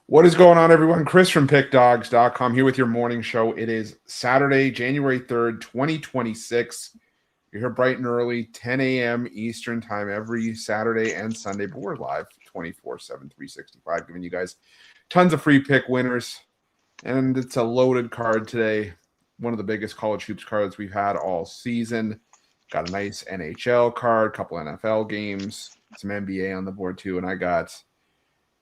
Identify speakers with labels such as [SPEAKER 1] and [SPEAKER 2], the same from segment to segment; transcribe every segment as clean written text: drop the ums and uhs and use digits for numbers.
[SPEAKER 1] What is going on, everyone? Chris from PickDawgz.com here with your morning show. It is Saturday, January 3rd, 2026. You're here bright and early, 10 a.m. Eastern time every Saturday and Sunday, but we're live 24/7, 365, giving you guys tons of free pick winners. And it's a loaded card today. One of the biggest college hoops cards we've had all season. Got a nice NHL card, couple NFL games, some NBA on the board too, and I got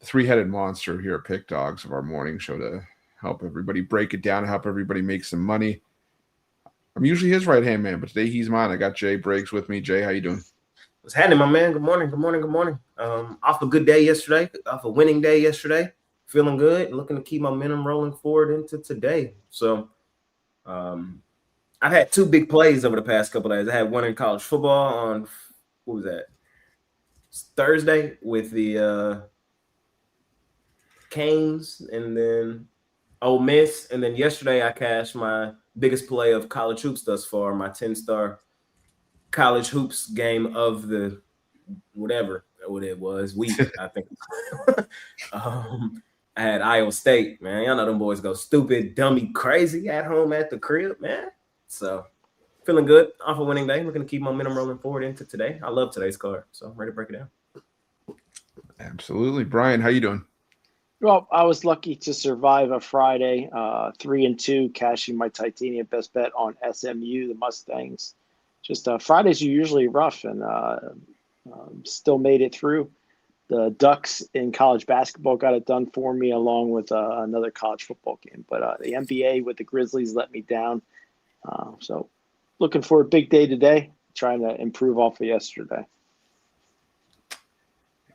[SPEAKER 1] three-headed monster here at Pick Dawgz of our morning show to help everybody break it down, help everybody make some money. I'm usually his right-hand man, but today he's mine. I got Jay Briggs with me. Jay, how you doing?
[SPEAKER 2] What's happening, my man? Good morning. Off a good day yesterday, off a winning day yesterday. Feeling good, looking to keep momentum rolling forward into today. So I've had two big plays over the past couple of days. I had one in college football on, what was that? Thursday with the Canes and then Ole Miss. And then yesterday I cashed my biggest play of college hoops thus far, my 10-star college hoops game of the whatever it was, week, I think. I had Iowa State, man. Y'all know them boys go stupid, dummy, crazy at home at the crib, man. So feeling good off a winning day. Looking to keep momentum rolling forward into today. I love today's card, so I'm ready to break it down.
[SPEAKER 1] Absolutely. Brian, how you doing?
[SPEAKER 3] Well, I was lucky to survive a Friday, 3-2, cashing my titanium best bet on SMU, the Mustangs. Just Fridays are usually rough, and still made it through. The Ducks in college basketball got it done for me, along with another college football game. But the NBA with the Grizzlies let me down. So looking for a big day today, trying to improve off of yesterday.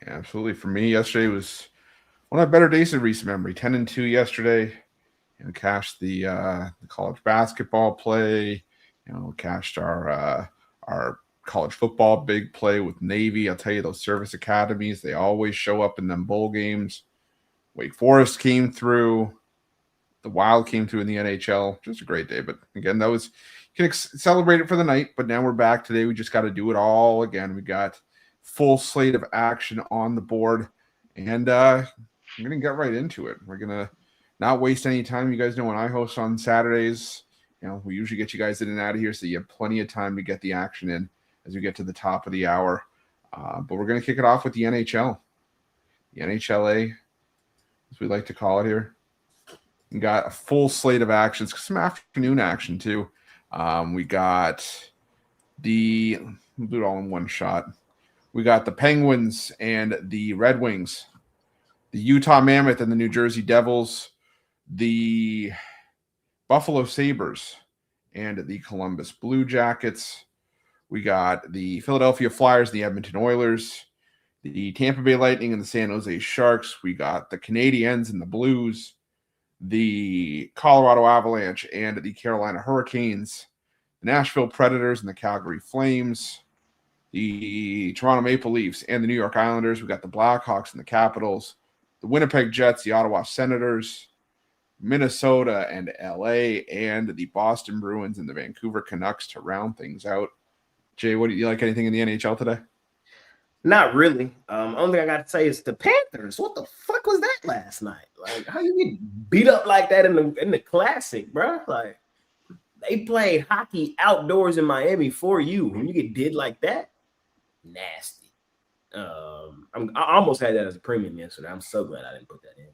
[SPEAKER 1] Yeah, absolutely. For me, yesterday was one of my better days in recent memory. 10-2 yesterday. Cashed the college basketball play. Cashed our college football big play with Navy. I'll tell you, those service academies, they always show up in them bowl games. Wake Forest came through. The Wild came through in the NHL. Just a great day. But again, that was, you can celebrate it for the night, but now we're back today. We just got to do it all again. We got full slate of action on the board, and I'm going to get right into it. We're going to not waste any time. You guys know when I host on Saturdays, we usually get you guys in and out of here, so you have plenty of time to get the action in as we get to the top of the hour. But we're going to kick it off with the NHL. The NHLA, as we like to call it here. We got a full slate of actions, some afternoon action too. We got we'll do it all in one shot. We got the Penguins and the Red Wings, the Utah Mammoth and the New Jersey Devils, the Buffalo Sabres and the Columbus Blue Jackets. We got the Philadelphia Flyers, the Edmonton Oilers, the Tampa Bay Lightning and the San Jose Sharks. We got the Canadiens and the Blues, the Colorado Avalanche and the Carolina Hurricanes, the Nashville Predators and the Calgary Flames, the Toronto Maple Leafs and the New York Islanders. We got the Blackhawks and the Capitals, the Winnipeg Jets, the Ottawa Senators, Minnesota and LA, and the Boston Bruins and the Vancouver Canucks to round things out. Jay, what do you like? Anything in the NHL today?
[SPEAKER 2] Not really. Only thing I got to say is the Panthers. What the fuck was that last night? Like, how you get beat up like that in the Classic, bro? Like, they played hockey outdoors in Miami for you. When you get did like that, nasty. I almost had that as a premium yesterday. I'm so glad I didn't put that in.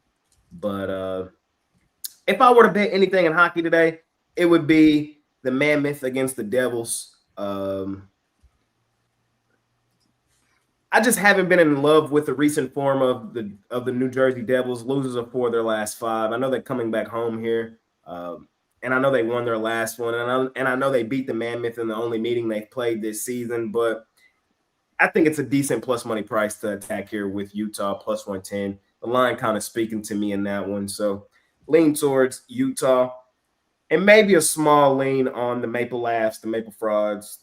[SPEAKER 2] But if I were to bet anything in hockey today, it would be the Mammoth against the Devils. I just haven't been in love with the recent form of the New Jersey Devils. Losers of 4 of their last 5. I know they're coming back home here, and I know they won their last one, and I know they beat the Mammoth in the only meeting they've played this season. But I think it's a decent plus money price to attack here with Utah plus 110. The line kind of speaking to me in that one, so lean towards Utah, and maybe a small lean on the Maple Laughs, the Maple Frauds,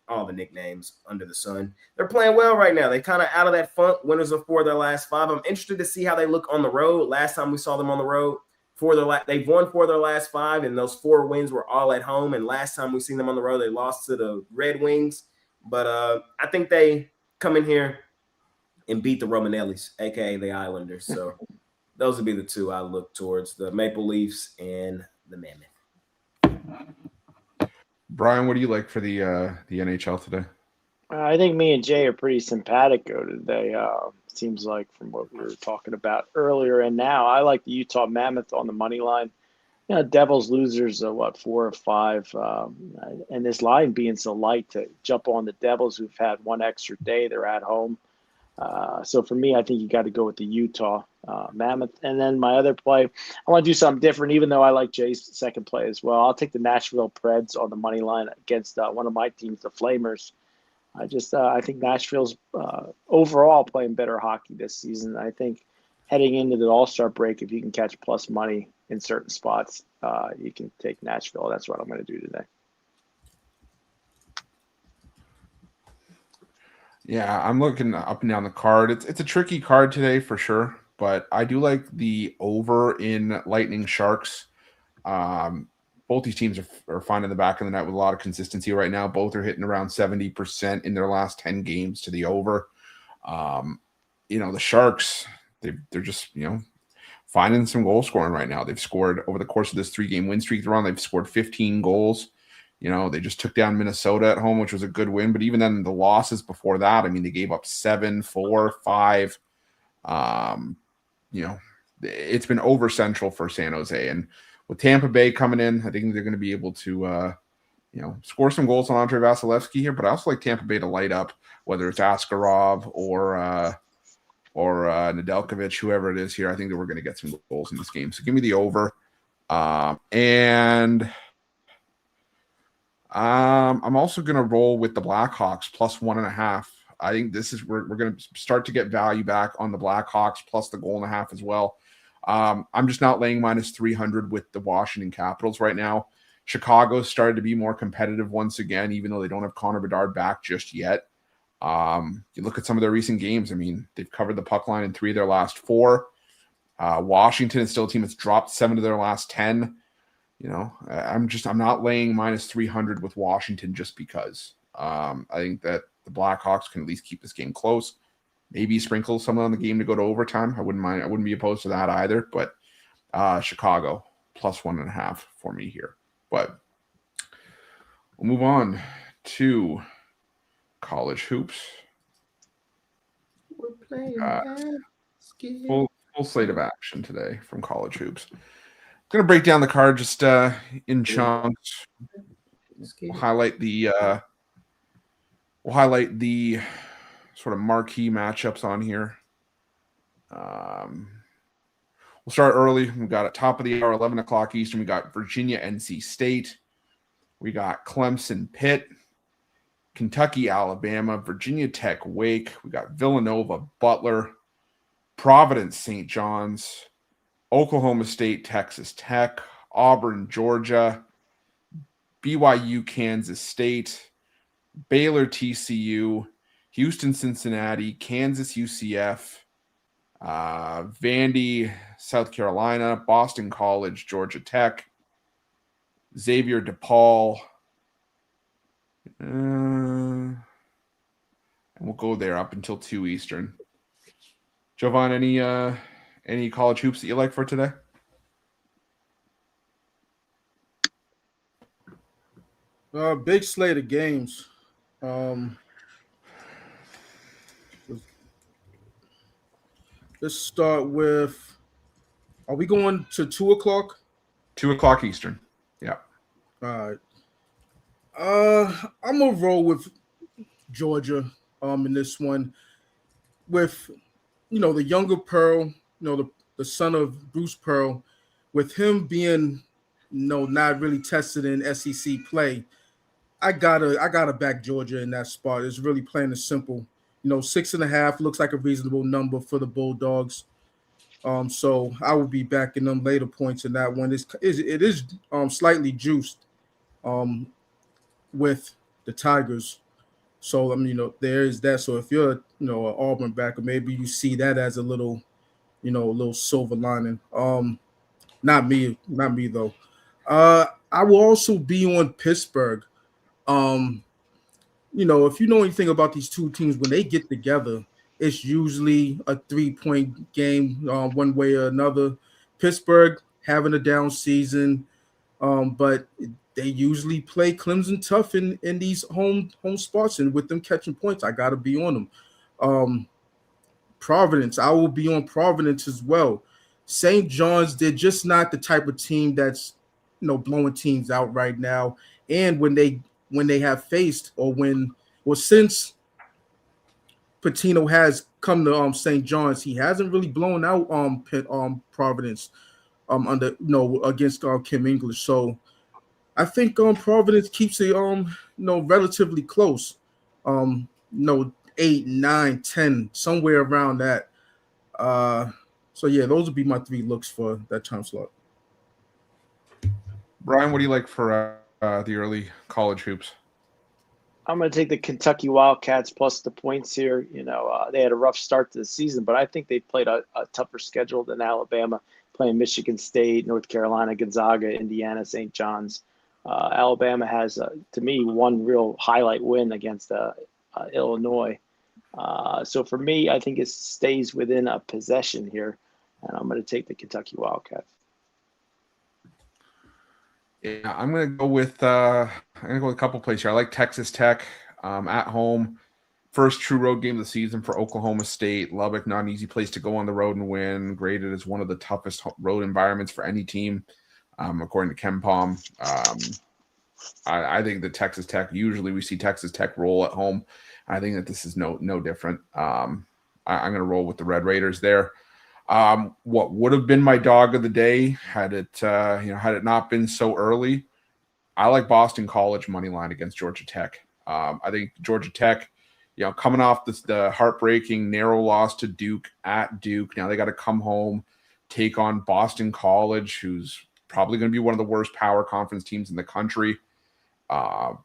[SPEAKER 2] all the nicknames under the sun. They're playing well right now. They kind of out of that funk, winners of 4 of their last 5. I'm interested to see how they look on the road. Last time we saw them on the road, they've won 4 of their last 5, and those 4 wins were all at home. And last time we seen them on the road, they lost to the Red Wings. But I think they come in here and beat the Romanellis, a.k.a. the Islanders. So those would be the two I look towards: the Maple Leafs and the Mammoth.
[SPEAKER 1] Brian, what do you like for the NHL today?
[SPEAKER 3] I think me and Jay are pretty simpatico today. Seems like from what we were talking about earlier and now. I like the Utah Mammoth on the money line. Devils losers are 4 or 5, and this line being so light to jump on the Devils who've had one extra day. They're at home. So for me, I think you got to go with the Utah Mammoth. And then my other play, I want to do something different, even though I like Jay's second play as well. I'll take the Nashville Preds on the money line against one of my teams, the Flamers. I think Nashville's overall playing better hockey this season. I think heading into the All-Star break, if you can catch plus money in certain spots, you can take Nashville. That's what I'm going to do today.
[SPEAKER 1] Yeah, I'm looking up and down the card. It's a tricky card today for sure, but I do like the over in Lightning Sharks. Both these teams are finding the back of the net with a lot of consistency right now. Both are hitting around 70% in their last 10 games to the over. The Sharks, they're just, finding some goal scoring right now. They've scored over the course of this 3-game win streak they're on. They've scored 15 goals. They just took down Minnesota at home, which was a good win. But even then, the losses before that, they gave up 7, 4, 5. It's been over central for San Jose. And with Tampa Bay coming in, I think they're going to be able to, score some goals on Andre Vasilevsky here. But I also like Tampa Bay to light up, whether it's Askarov or Nedeljkovic, whoever it is here. I think that we're going to get some goals in this game. So give me the over. And I'm also going to roll with the Blackhawks plus 1.5. I think this is we're going to start to get value back on the Blackhawks plus the 1.5 as well. I'm just not laying minus 300 with the Washington Capitals right now. Chicago started to be more competitive once again, even though they don't have Connor Bedard back just yet. You look at some of their recent games. They've covered the puck line in 3 of their last 4. Washington is still a team that's dropped 7 of their last 10. I'm not laying minus 300 with Washington just because. I think that the Blackhawks can at least keep this game close. Maybe sprinkle someone on the game to go to overtime. I wouldn't mind. I wouldn't be opposed to that either. But Chicago plus 1.5 for me here. But we'll move on to college hoops.
[SPEAKER 2] We're playing
[SPEAKER 1] full slate of action today from college hoops. I'm going to break down the card just in chunks. We'll highlight the sort of marquee matchups on here. We'll start early. We've got at top of the hour, 11 o'clock Eastern. We got Virginia, NC State. We got Clemson, Pitt. Kentucky, Alabama. Virginia Tech, Wake. We got Villanova, Butler. Providence, St. John's. Oklahoma State, Texas Tech. Auburn, Georgia. BYU, Kansas State. Baylor, TCU. Houston, Cincinnati. Kansas, UCF. Vandy, South Carolina. Boston College, Georgia Tech. Xavier, DePaul. And we'll go there up until 2 Eastern. Jovan, any college hoops that you like for today?
[SPEAKER 4] Big slate of games. Let's start with, are we going to 2 o'clock?
[SPEAKER 1] 2 o'clock Eastern. Yeah.
[SPEAKER 4] All right. I'm gonna roll with Georgia in this one with the younger Pearl, the son of Bruce Pearl, with him being not really tested in SEC play. I gotta back Georgia in that spot. It's really plain and simple. 6.5 looks like a reasonable number for the Bulldogs. So I will be backing them later points in that one. It is slightly juiced with the Tigers. So there is that. So if you're an Auburn backer, maybe you see that as a little silver lining. Not me though. I will also be on Pittsburgh. If you know anything about these two teams, when they get together, it's usually a 3-point game one way or another. Pittsburgh having a down season, but they usually play Clemson tough in these home spots, and with them catching points, I got to be on them. Providence, I will be on Providence as well. St. John's, they're just not the type of team that's blowing teams out right now. And when they have faced since Patino has come to St. John's, he hasn't really blown out Providence under against Kim English. So I think Providence keeps it relatively close. 8, 9, 10, somewhere around that. So yeah, those would be my 3 looks for that time slot.
[SPEAKER 1] Brian, what do you like for the early college hoops?
[SPEAKER 3] I'm going to take the Kentucky Wildcats plus the points here. They had a rough start to the season, but I think they played a tougher schedule than Alabama, playing Michigan State, North Carolina, Gonzaga, Indiana, St. John's. Alabama has, to me, one real highlight win against Illinois. So for me, I think it stays within a possession here, and I'm going to take the Kentucky Wildcats.
[SPEAKER 1] Yeah, I'm going to go with a couple plays here. I like Texas Tech at home. First true road game of the season for Oklahoma State. Lubbock, not an easy place to go on the road and win. Graded as one of the toughest road environments for any team, according to KenPom. I think that Texas Tech, usually we see Texas Tech roll at home. I think that this is no different. I'm going to roll with the Red Raiders there. What would have been my dog of the day had it not been so early? I like Boston College money line against Georgia Tech. I think Georgia Tech, coming off the heartbreaking narrow loss to Duke at Duke. Now they got to come home, take on Boston College, who's probably going to be one of the worst power conference teams in the country. I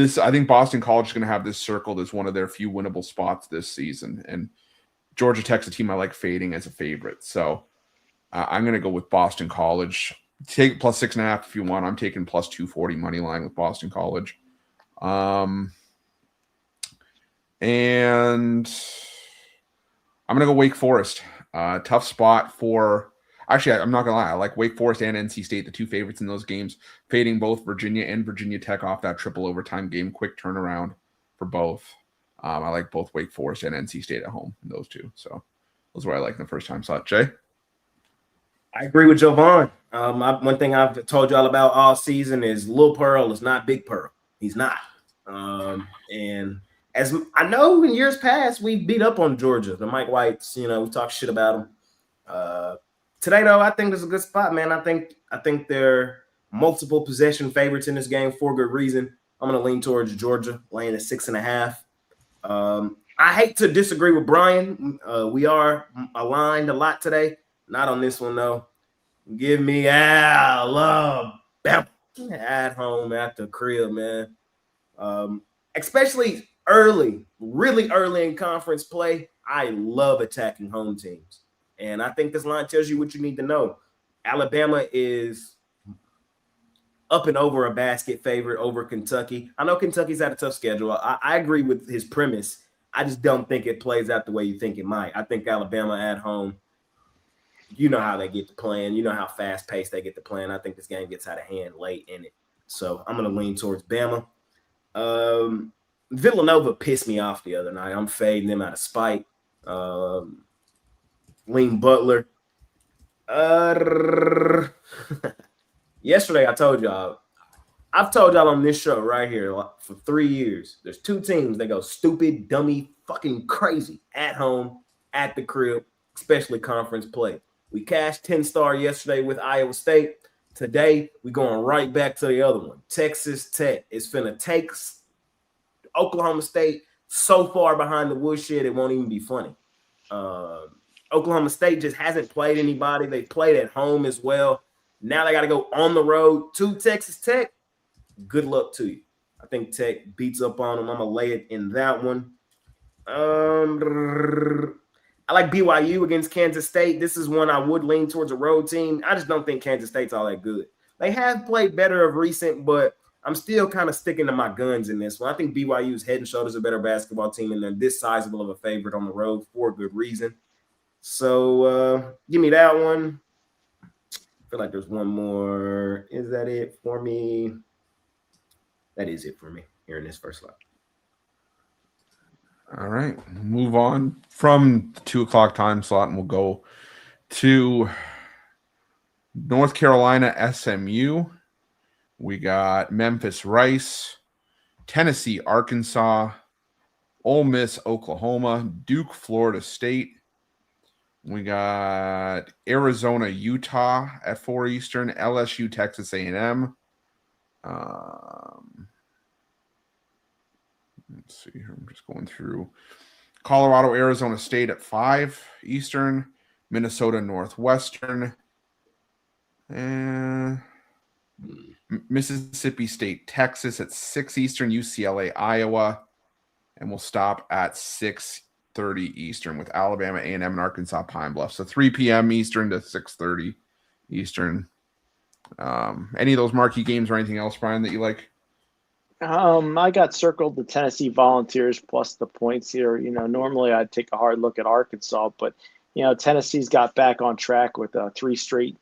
[SPEAKER 1] think Boston College is going to have this circled as one of their few winnable spots this season. And Georgia Tech's a team I like fading as a favorite. So I'm going to go with Boston College. Take plus 6.5 if you want. I'm taking plus 240 money line with Boston College. And I'm going to go Wake Forest. Tough spot for – actually, I'm not going to lie. I like Wake Forest and NC State, the 2 favorites in those games, fading both Virginia and Virginia Tech off that triple overtime game. Quick turnaround for both. I like both Wake Forest and NC State at home in those 2. So those are what I like in the first time slot. Jay?
[SPEAKER 2] I agree with Jovan. One thing I've told y'all about all season is Lil Pearl is not Big Pearl. He's not. And as I know in years past, we beat up on Georgia. The Mike Whites, we talk shit about them. Today, though, I think there's a good spot, man. I think they're multiple possession favorites in this game for good reason. I'm going to lean towards Georgia, laying at 6.5. I hate to disagree with Brian. We are aligned a lot today. Not on this one, though. Give me Alabama at home at the crib, man. Especially early, really early in conference play. I love attacking home teams. And I think this line tells you what you need to know. Alabama is up and over a basket favorite over Kentucky. I know Kentucky's had a tough schedule. I agree with his premise. I just don't think it plays out the way you think it might. I think Alabama at home, you know how they get to playing. You know how fast-paced they get to playing. I think this game gets out of hand late in it. So I'm going to lean towards Bama. Villanova pissed me off the other night. I'm fading them out of spite. Lean Butler. Yesterday, I've told y'all on this show right here for 3 years, there's 2 teams that go stupid, dummy, fucking crazy at home, at the crib, especially conference play. We cashed 10-star yesterday with Iowa State. Today, we're going right back to the other one. Texas Tech is finna take Oklahoma State so far behind the woodshed, it won't even be funny. Oklahoma State just hasn't played anybody. They played at home as well. Now they got to go on the road to Texas Tech. Good luck to you. I think Tech beats up on them. I'm going to lay it in that one. I like BYU against Kansas State. This is one I would lean towards a road team. I just don't think Kansas State's all that good. They have played better of recent, but I'm still kind of sticking to my guns in this one. I think BYU is head and shoulders a better basketball team, and they're this sizable of a favorite on the road for a good reason. So give me that one. I feel like there's one more. Is that it for me? That is it for me here in this first slot.
[SPEAKER 1] All right, move on from the 2 o'clock time slot, and we'll go to North Carolina SMU. We got Memphis Rice, Tennessee Arkansas, Ole Miss Oklahoma, Duke Florida State. We got Arizona Utah at 4 Eastern, LSU Texas A&M. Let's see here. I'm just going through. Colorado Arizona State at 5 Eastern, Minnesota Northwestern, and Mississippi State, Texas at 6 Eastern, UCLA, Iowa, and we'll stop at 6:30 Eastern with Alabama, A&M, and Arkansas Pine Bluff. So 3 p.m. Eastern to 6:30 Eastern. Any of those marquee games or anything else, Brian, that you like?
[SPEAKER 3] I got circled the Tennessee Volunteers plus the points here. Normally I'd take a hard look at Arkansas, but Tennessee's got back on track with 3 straight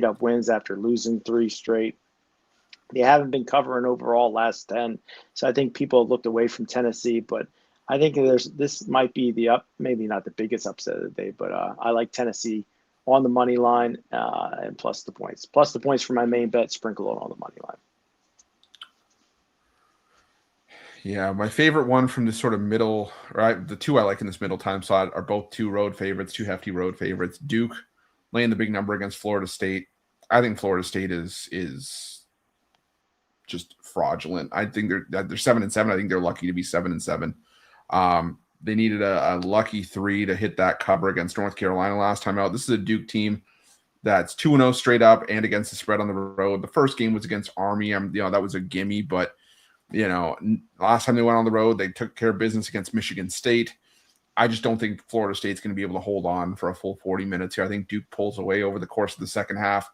[SPEAKER 3] up wins after losing 3 straight. They haven't been covering overall last 10, so I think people looked away from Tennessee. But I think this might be maybe not the biggest upset of the day, but I like Tennessee on the money line and plus the points for my main bet. Sprinkle it on the money line.
[SPEAKER 1] Yeah, my favorite one from this sort of middle, right? The 2 I like in this middle time slot are both 2 road favorites, 2 hefty road favorites. Duke laying the big number against Florida State. I think Florida State is just fraudulent. I think they're 7-7. I think they're lucky to be 7-7. They needed a lucky 3 to hit that cover against North Carolina last time out. This is a Duke team that's 2-0 straight up and against the spread on the road. The first game was against Army. That was a gimme, but last time they went on the road, they took care of business against Michigan State. I just don't think Florida State's going to be able to hold on for a full 40 minutes here. I think Duke pulls away over the course of the second half,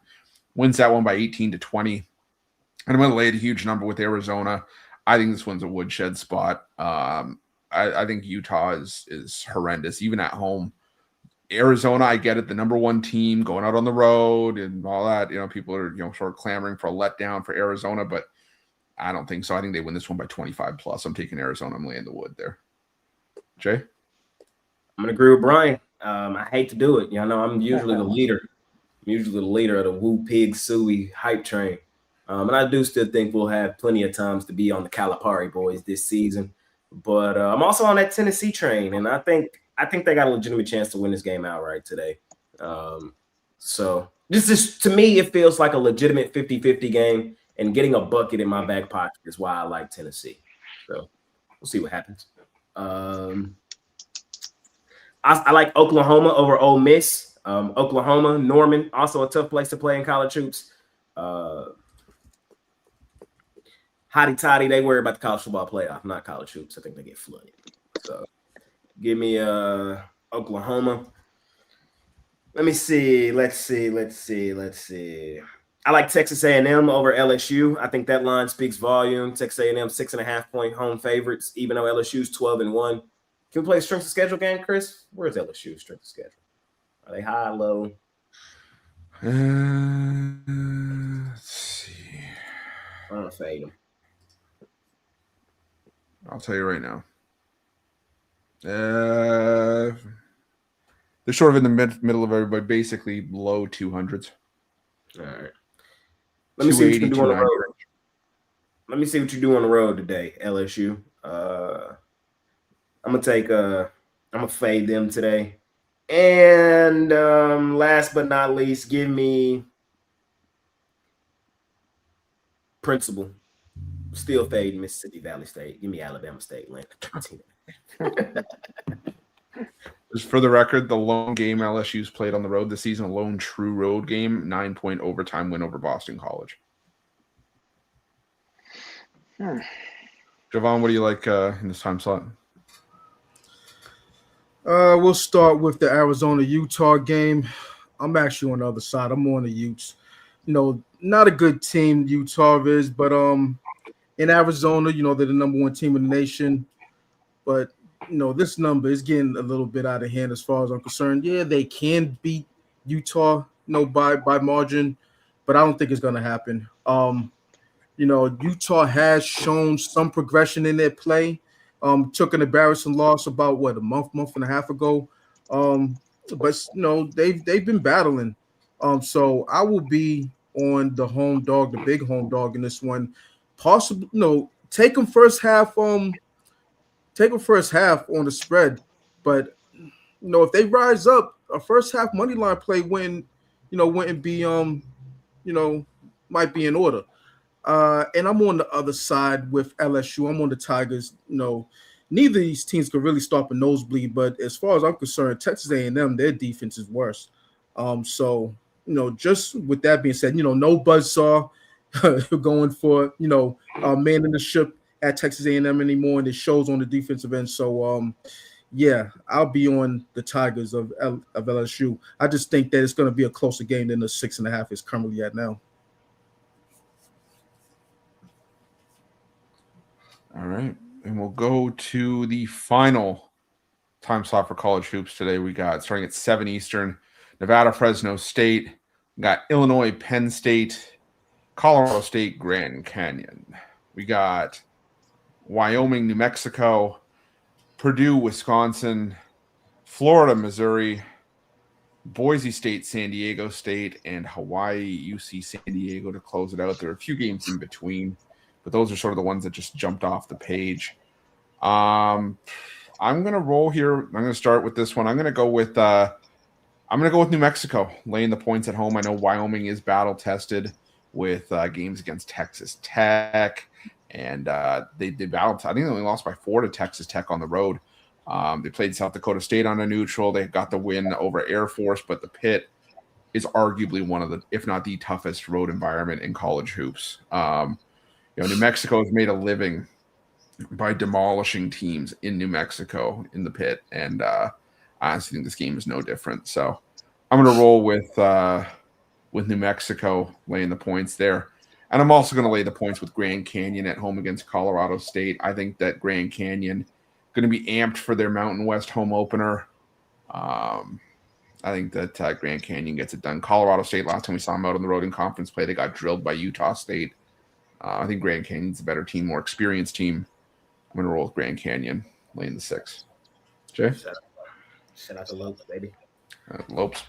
[SPEAKER 1] wins that one by 18-20. And I'm going to lay a huge number with Arizona. I think this one's a woodshed spot. I think Utah is horrendous, even at home. Arizona, I get it, the number 1 team going out on the road and all that. People are sort of clamoring for a letdown for Arizona, but I don't think so. I think they win this one by 25 plus. I'm taking Arizona. I'm laying the wood there. Jay?
[SPEAKER 2] I'm going to agree with Brian. I hate to do it. I'm usually the leader. I'm usually the leader of the Woo Pig Suey hype train. And I do still think we'll have plenty of times to be on the Calipari boys this season. But I'm also on that Tennessee train, and I think they got a legitimate chance to win this game outright today. So this to me, it feels like a legitimate 50-50 game. And getting a bucket in my back pocket is why I like Tennessee. So we'll see what happens. I like Oklahoma over Ole Miss. Oklahoma, Norman, also a tough place to play in college hoops. Hotty toddy, they worry about the college football playoff, not college hoops. I think they get flooded. So give me Oklahoma. Let's see. I like Texas A&M over LSU. I think that line speaks volume. Texas A&M 6.5-point home favorites, even though LSU's 12-1. Can we play a strength of schedule game, Chris? Where's LSU's strength of schedule? Are they high, low?
[SPEAKER 1] Let's see.
[SPEAKER 2] I'm gonna fade them.
[SPEAKER 1] I'll tell you right now. They're sort of in the middle of everybody, basically low 200s.
[SPEAKER 2] All right. Let me see what you do on the road. Let me see what you do on the road today, LSU. I'm gonna fade them today. And last but not least, give me Principal. Still fade Mississippi Valley State. Give me Alabama State.
[SPEAKER 1] Just for the record, the lone game LSU's played on the road this season, a lone true road game, 9-point overtime win over Boston College. Javon, what do you like in this time slot?
[SPEAKER 4] We'll start with the Arizona-Utah game. I'm actually on the other side. I'm on the Utes. Not a good team Utah is, but in Arizona. They're the number 1 team in the nation, but this number is getting a little bit out of hand as far as I'm concerned. Yeah, they can beat Utah, by margin, but I don't think it's going to happen. Utah has shown some progression in their play. Took an embarrassing loss about a month and a half ago. But they've been battling. So I will be on the home dog, the big home dog in this one. Possibly, take them first half. Take them first half on the spread. But if they rise up, a first half money line play wouldn't be might be in order. And I'm on the other side with LSU. I'm on the Tigers. Neither of these teams could really stop a nosebleed, but as far as I'm concerned, Texas A&M, their defense is worse. So just with that being said, no buzzsaw going for man in the ship at Texas A&M anymore, and it shows on the defensive end. So yeah, I'll be on the Tigers of LSU. I just think that it's going to be a closer game than the 6.5 is currently at now.
[SPEAKER 1] All right. And we'll go to the final time slot for college hoops today. We got, starting at 7 Eastern, Nevada, Fresno State. We got Illinois, Penn State, Colorado State, Grand Canyon. We got Wyoming, New Mexico, Purdue, Wisconsin, Florida, Missouri, Boise State, San Diego State, and Hawaii, UC San Diego to close it out. There are a few games in between, but those are sort of the ones that just jumped off the page. I'm going to roll here. I'm going to start with this one. I'm going to go with New Mexico, laying the points at home. I know Wyoming is battle tested with games against Texas Tech, and they battled. I think they only lost by 4 to Texas Tech on the road. They played South Dakota State on a neutral. They got the win over Air Force, but the Pit is arguably one of the, if not the toughest road environment in college hoops. New Mexico has made a living by demolishing teams in New Mexico in the Pit, and I honestly think this game is no different. So I'm going to roll with New Mexico laying the points there, and I'm also going to lay the points with Grand Canyon at home against Colorado State. I think that Grand Canyon going to be amped for their Mountain West home opener. I think that Grand Canyon gets it done. Colorado State, last time we saw them out on the road in conference play, they got drilled by Utah State. I think Grand Canyon's a better team, more experienced team. I'm going to roll with Grand Canyon, laying the 6. Jay?
[SPEAKER 2] Shout out to Lopes, baby.
[SPEAKER 1] Lopes.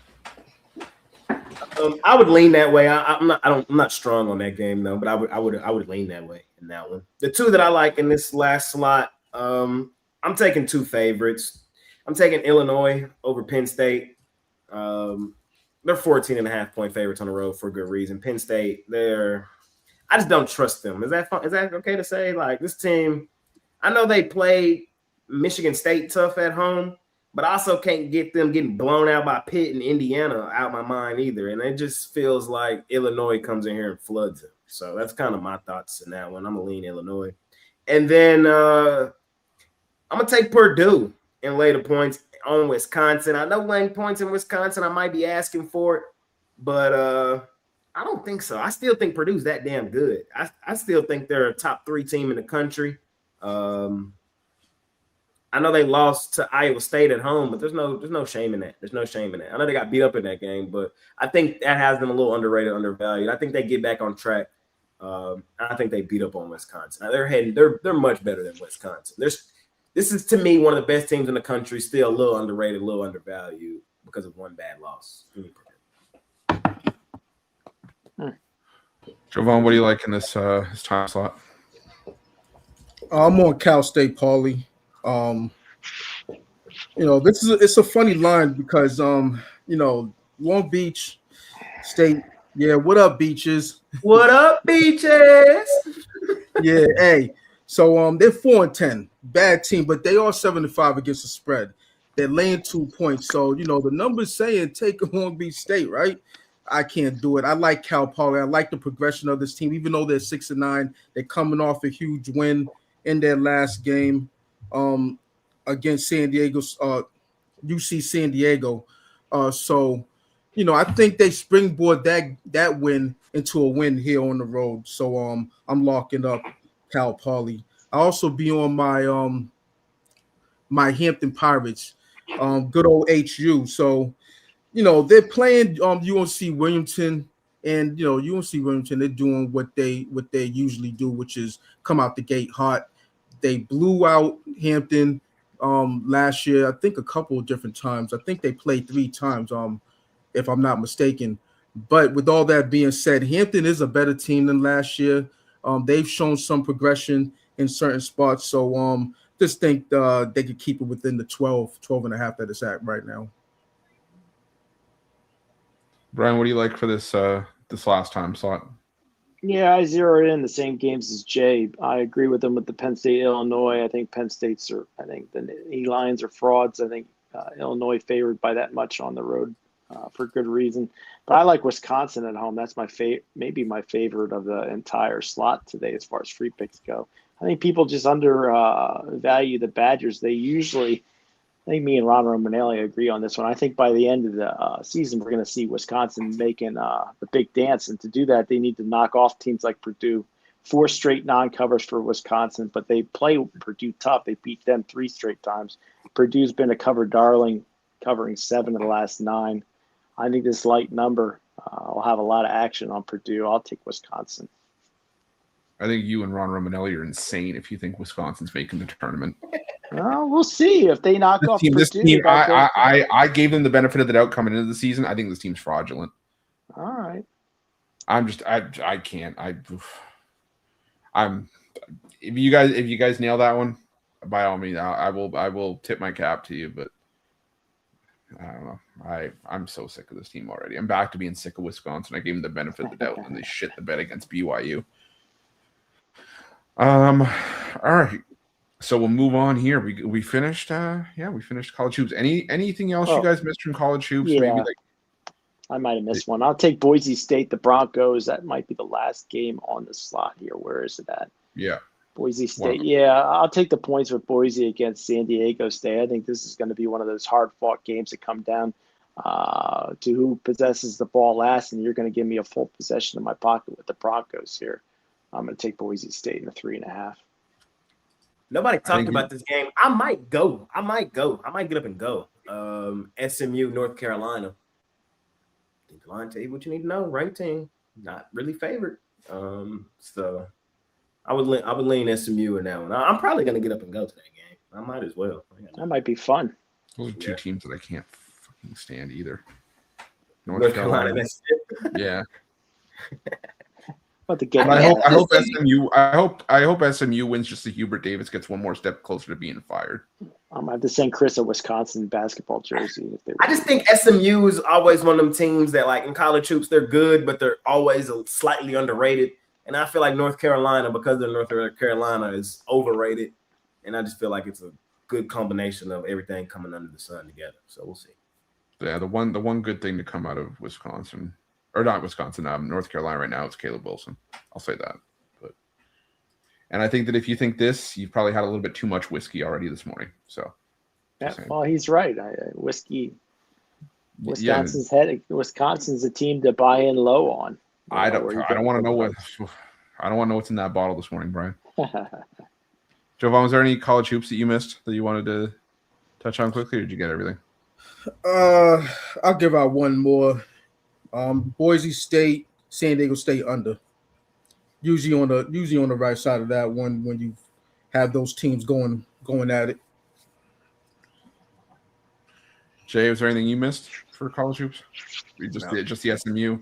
[SPEAKER 2] I would lean that way. I'm not strong on that game though, but I would lean that way in that one. The two that I like in this last slot, I'm taking 2 favorites. I'm taking Illinois over Penn State. They're 14.5 point favorites on the road for good reason. Penn State, I just don't trust them. Is that okay to say? Like, this team, I know they played Michigan State tough at home, but I also can't get them getting blown out by Pitt and Indiana out my mind either. And it just feels like Illinois comes in here and floods them. So that's kind of my thoughts in that one. I'm going to lean Illinois. And then I'm going to take Purdue and lay the points on Wisconsin. I know laying points in Wisconsin, I might be asking for it, but I don't think so. I still think Purdue's that damn good. I still think they're a top 3 team in the country. I know they lost to Iowa State at home, but there's no shame in that. There's no shame in that. I know they got beat up in that game, but I think that has them a little underrated, undervalued. I think they get back on track. I think they beat up on Wisconsin. Now they're much better than Wisconsin. This is, to me, one of the best teams in the country, still a little underrated, a little undervalued because of one bad loss.
[SPEAKER 1] Jovan, what do you like in this time slot?
[SPEAKER 4] I'm on Cal State Pauley. It's a funny line because Long Beach State. Yeah, what up, Beaches?
[SPEAKER 2] What up, Beaches?
[SPEAKER 4] Yeah, hey. So they're 4-10, bad team, but they are 7-5 against the spread. They're laying 2 points. So the numbers saying take Long Beach State, right? I can't do it. I like Cal Poly. I like the progression of this team, even though they're 6-9. They're coming off a huge win in their last game against San Diego, UC San Diego. So I think they springboard that win into a win here on the road. So I'm locking up Cal Poly. I also be on my Hampton Pirates, good old HU. So, they're playing UNC Williamson, and UNC Williamson, they're doing what they usually do, which is come out the gate hot. They blew out Hampton last year, I think a couple of different times. I think they played 3 times, if I'm not mistaken. But with all that being said, Hampton is a better team than last year. They've shown some progression in certain spots. So just think they could keep it within the 12 and a half that it's at right now.
[SPEAKER 1] Brian, what do you like for this last time slot?
[SPEAKER 3] Yeah, I zeroed in the same games as Jay. I agree with them with the Penn State, Illinois. I think Penn State's I think the E-Lions are frauds. I think Illinois favored by that much on the road for good reason. But I like Wisconsin at home. That's maybe my favorite of the entire slot today as far as free picks go. I think people just undervalue the Badgers. I think me and Ron Romanelli agree on this one. I think by the end of the season, we're going to see Wisconsin making the big dance. And to do that, they need to knock off teams like Purdue. 4 straight non-covers for Wisconsin, but they play Purdue tough. They beat them 3 straight times. Purdue's been a cover darling, covering 7 of the last 9. I think this light number will have a lot of action on Purdue. I'll take Wisconsin.
[SPEAKER 1] I think you and Ron Romanelli are insane if you think Wisconsin's making the tournament.
[SPEAKER 3] Well, we'll see if they knock off Purdue.
[SPEAKER 1] This team, I gave them the benefit of the doubt coming into the season. I think this team's fraudulent.
[SPEAKER 3] All right.
[SPEAKER 1] I can't. If you guys nail that one, by all means, I will tip my cap to you. But I don't know. I'm so sick of this team already. I'm back to being sick of Wisconsin. I gave them the benefit of the doubt, and they shit the bed against BYU. All right. So we'll move on here. We finished. We finished college hoops. Anything else you guys missed from college hoops?
[SPEAKER 3] Yeah.
[SPEAKER 1] Maybe
[SPEAKER 3] I might have missed one. I'll take Boise State, the Broncos. That might be the last game on the slot here. Where is it at?
[SPEAKER 1] Yeah.
[SPEAKER 3] Boise State. Yeah, I'll take the points with Boise against San Diego State. I think this is going to be one of those hard-fought games that come down to who possesses the ball last, and you're going to give me a full possession in my pocket with the Broncos here. I'm going to take Boise State in the 3.5.
[SPEAKER 2] Nobody talked about this game. I might go. I might get up and go. SMU, North Carolina. The line tell you what you need to know. Ranked team, not really favored. So I would lean SMU in that one. I'm probably gonna get up and go to that game. I might as well.
[SPEAKER 3] That might be fun.
[SPEAKER 1] Those are 2 teams that I can't fucking stand either.
[SPEAKER 2] North Carolina.
[SPEAKER 1] Yeah.
[SPEAKER 3] But
[SPEAKER 1] I hope SMU wins just so Hubert Davis gets one more step closer to being fired.
[SPEAKER 3] I'm going to have to send Chris a Wisconsin basketball jersey. If they
[SPEAKER 2] I just think SMU is always one of them teams that, like, in college hoops, they're good, but they're always slightly underrated. And I feel like North Carolina, because they're North Carolina, is overrated. And I just feel like it's a good combination of everything coming under the sun together. So we'll see.
[SPEAKER 1] Yeah, the one good thing to come out of Wisconsin, or not Wisconsin, North Carolina right now, it's Caleb Wilson. I'll say that. And I think that if you think this, you've probably had a little bit too much whiskey already this morning. So,
[SPEAKER 3] yeah, well, he's right. Whiskey. Wisconsin's a team to buy in low on.
[SPEAKER 1] I don't want to know what's in that bottle this morning, Brian. Jovan, was there any college hoops that you missed that you wanted to touch on quickly, or did you get everything?
[SPEAKER 4] I'll give out one more. Boise State, San Diego State under. Usually on the right side of that one when you have those teams going at it.
[SPEAKER 1] Jay, was there anything you missed for college hoops? Just the SMU.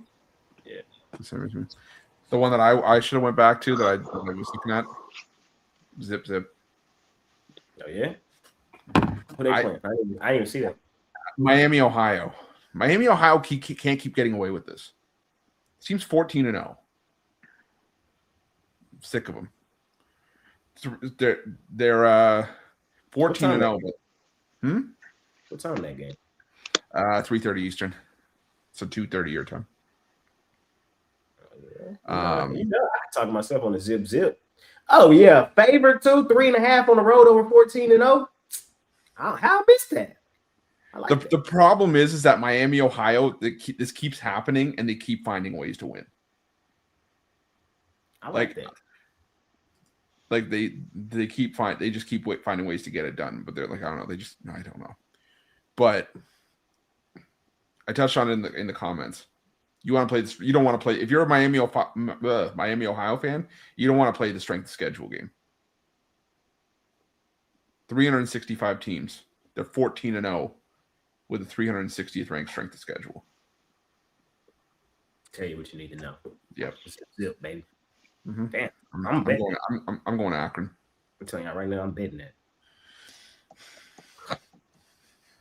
[SPEAKER 2] Yeah.
[SPEAKER 1] The one that I should have went back to that I was looking at. Zip.
[SPEAKER 2] Oh yeah. What they playing? I didn't even see that.
[SPEAKER 1] Miami, Ohio. Miami, Ohio can't keep getting away with this. Seems 14-0. Sick of them. They're 14-0.
[SPEAKER 2] What time that game?
[SPEAKER 1] 3:30 Eastern. So 2:30 your time.
[SPEAKER 2] I can talk myself on the zip. Oh yeah, favorite 3.5 on the road over 14-0. How I missed that?
[SPEAKER 1] The problem is that Miami, Ohio, this keeps happening, and they keep finding ways to win.
[SPEAKER 2] I like that.
[SPEAKER 1] Like they just keep finding ways to get it done, but they're like, I don't know, I don't know. But I touched on it in the comments. You want to play this? You don't want to play if you're a Miami, Ohio fan. You don't want to play the strength of schedule game. 365 teams. They're 14-0 with the 360th ranked strength of schedule.
[SPEAKER 2] Tell you what you need to know.
[SPEAKER 1] Yep.
[SPEAKER 2] Zip, baby.
[SPEAKER 1] Mm-hmm.
[SPEAKER 2] Damn.
[SPEAKER 1] I'm going to Akron.
[SPEAKER 2] I'm telling you right now, I'm betting it.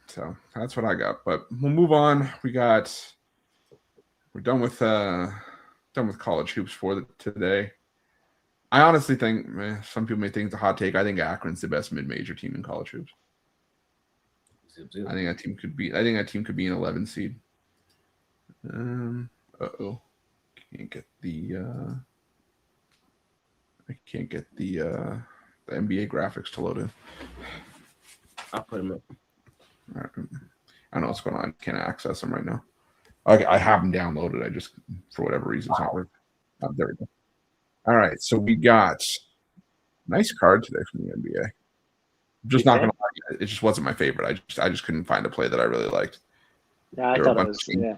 [SPEAKER 1] So that's what I got. But we'll move on. We're done with college hoops for today. I honestly think some people may think it's a hot take. I think Akron's the best mid-major team in college hoops.
[SPEAKER 2] Zip, zip.
[SPEAKER 1] I think that team could be an 11 seed. I can't get the NBA graphics to load in.
[SPEAKER 2] I'll put them up.
[SPEAKER 1] All right. I don't know what's going on. I can't access them right now. I have them downloaded. I just, for whatever reason, it's not working. Oh, there we go. All right. So we got nice card today from the NBA. I'm just not going to lie. It just wasn't my favorite. I just couldn't find a play that I really liked.
[SPEAKER 3] Yeah, I thought it was. Yeah.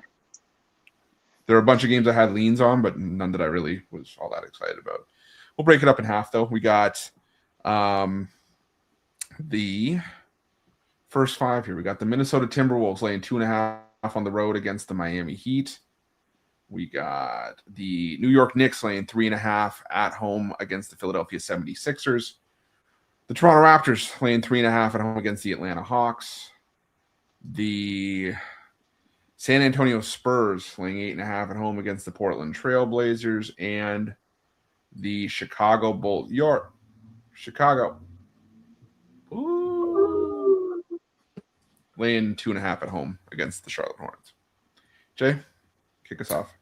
[SPEAKER 1] There are a bunch of games I had leans on, but none that I really was all that excited about. We'll break it up in half, though. We got the first five here. We got the Minnesota Timberwolves laying 2.5 on the road against the Miami Heat. We got the New York Knicks laying 3.5 at home against the Philadelphia 76ers. The Toronto Raptors laying 3.5 at home against the Atlanta Hawks. The San Antonio Spurs laying 8.5 at home against the Portland Trail Blazers, and the Chicago Bulls. Chicago. Ooh. Laying 2.5 at home against the Charlotte Hornets. Jay, kick us off.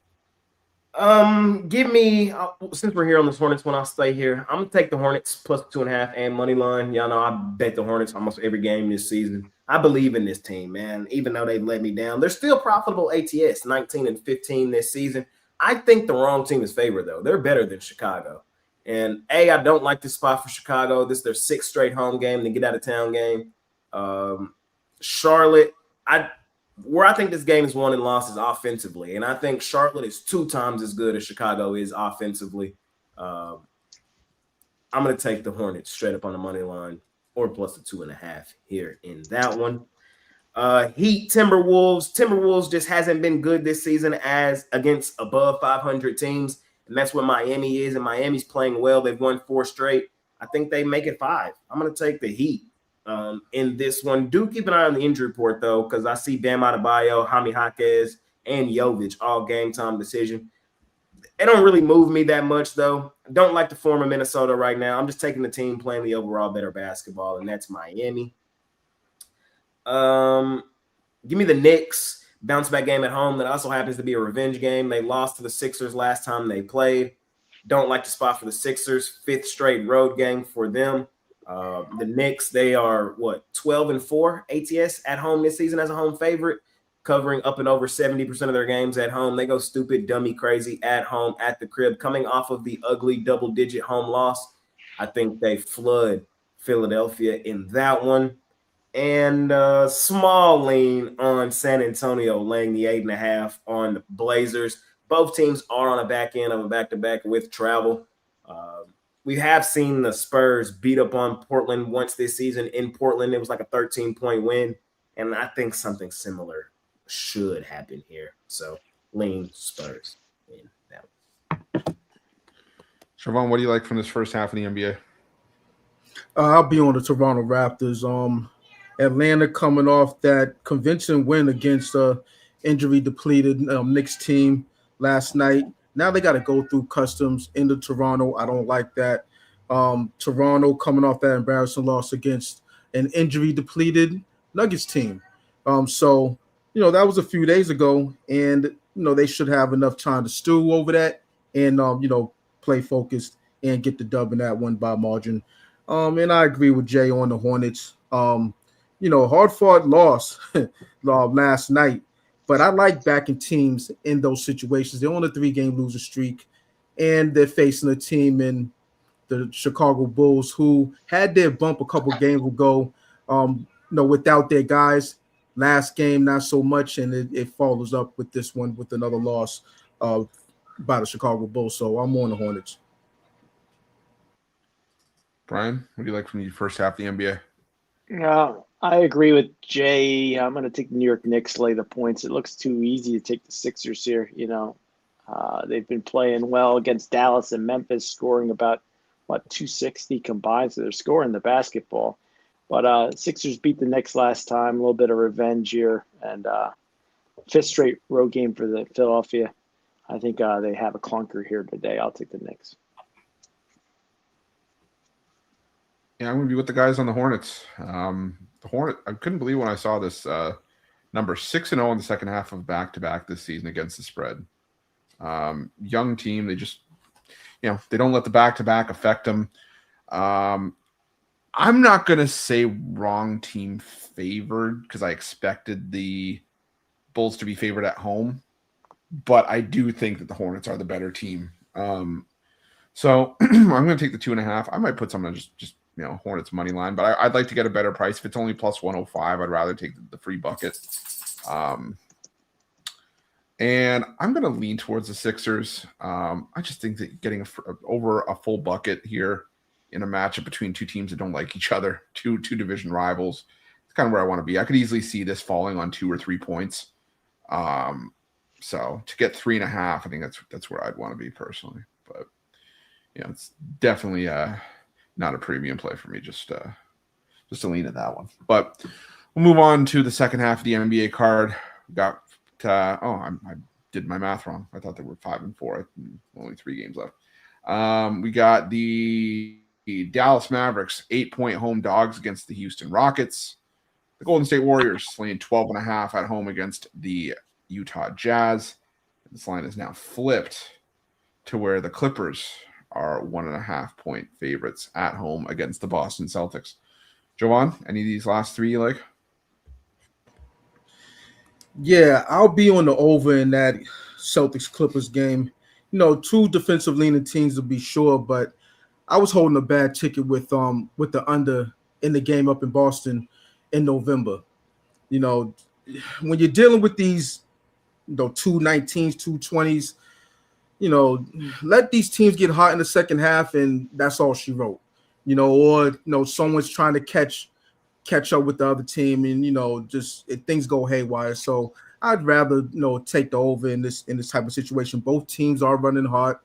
[SPEAKER 2] Give me since we're here on the Hornets, when I'll stay here, I'm gonna take the Hornets plus 2.5 and money line. Y'all know I bet the Hornets almost every game this season. I believe in this team, man. Even though they let me down, they're still profitable ATS, 19-15 this season. I think the wrong team is favored though. They're better than Chicago. And I don't like this spot for Chicago. This is their 6th straight home game, the get out of town game. Charlotte, where I think this game is won and lost is offensively. And I think Charlotte is 2 times as good as Chicago is offensively. I'm going to take the Hornets straight up on the money line or plus the 2.5 here in that one. Heat, Timberwolves. Timberwolves just hasn't been good this season as against above 500 teams. And that's what Miami is. And Miami's playing well. They've won 4 straight. I think they make it 5. I'm going to take the Heat. In this one, do keep an eye on the injury report, though, because I see Bam Adebayo, Jaime Jaquez, and Jovic all game time decision. They don't really move me that much, though. I don't like the form of Minnesota right now. I'm just taking the team playing the overall better basketball, and that's Miami. Give me the Knicks. Bounce back game at home. That also happens to be a revenge game. They lost to the Sixers last time they played. Don't like the spot for the Sixers. 5th straight road game for them. The Knicks, they are 12-4 ATS at home this season as a home favorite, covering up and over 70% of their games at home. They go stupid, dummy, crazy at home at the crib, coming off of the ugly double-digit home loss. I think they flood Philadelphia in that one. And small lean on San Antonio, laying the 8.5 on the Blazers. Both teams are on a back end of a back-to-back with travel. We have seen the Spurs beat up on Portland once this season. In Portland, it was like a 13-point win. And I think something similar should happen here. So, lean Spurs in that one.
[SPEAKER 1] Siobhan, what do you like from this first half of the NBA?
[SPEAKER 4] I'll be on the Toronto Raptors. Atlanta coming off that convincing win against injury-depleted Knicks team last night. Now they got to go through customs into Toronto. I don't like that. Toronto coming off that embarrassing loss against an injury-depleted Nuggets team. So, that was a few days ago, and, they should have enough time to stew over that and, play focused and get the dub in that one by margin. And I agree with Jay on the Hornets. Hard-fought loss last night. But I like backing teams in those situations. They're on a 3-game loser streak, and they're facing a team in the Chicago Bulls, who had their bump a couple games ago, without their guys. Last game, not so much, and it follows up with this one with another loss by the Chicago Bulls. So I'm on the Hornets.
[SPEAKER 1] Brian, what do you like from the first half of the NBA?
[SPEAKER 3] I agree with Jay. I'm going to take the New York Knicks, lay the points. It looks too easy to take the Sixers here. They've been playing well against Dallas and Memphis, scoring about 260 combined. So they're scoring the basketball. But Sixers beat the Knicks last time. A little bit of revenge here, and fifth straight road game for the Philadelphia. I think they have a clunker here today. I'll take the Knicks.
[SPEAKER 1] Yeah, I'm going to be with the guys on the Hornets. The Hornet, I couldn't believe when I saw this number 6-0 in the second half of back-to-back this season against the spread. Young team, they just, they don't let the back-to-back affect them. I'm not going to say wrong team favored because I expected the Bulls to be favored at home, but I do think that the Hornets are the better team. So I'm going to take the 2.5. I might put some on just Hornets money line, but I'd like to get a better price. If it's only plus 105, I'd rather take the free bucket. And I'm going to lean towards the Sixers. I just think that getting over a full bucket here in a matchup between two teams that don't like each other, two division rivals, it's kind of where I want to be. I could easily see this falling on 2 or 3 points. So to get 3.5, I think that's where I'd want to be personally. But it's definitely not a premium play for me, just to lean at that one. But we'll move on to the second half of the NBA card. We got I did my math wrong. I thought there were 5 and 4. Only 3 games left. We got the Dallas Mavericks 8-point home dogs against the Houston Rockets. The Golden State Warriors laying 12.5 at home against the Utah Jazz. This line is now flipped to where the Clippers are 1.5-point favorites at home against the Boston Celtics. Jovan, any of these last 3 you like?
[SPEAKER 4] Yeah, I'll be on the over in that Celtics Clippers game. 2 defensive leaning teams to be sure, but I was holding a bad ticket with the under in the game up in Boston in November. When you're dealing with these 219s, 220s, let these teams get hot in the second half, and that's all she wrote. Or someone's trying to catch up with the other team, and things go haywire. So I'd rather take the over in this type of situation. Both teams are running hot.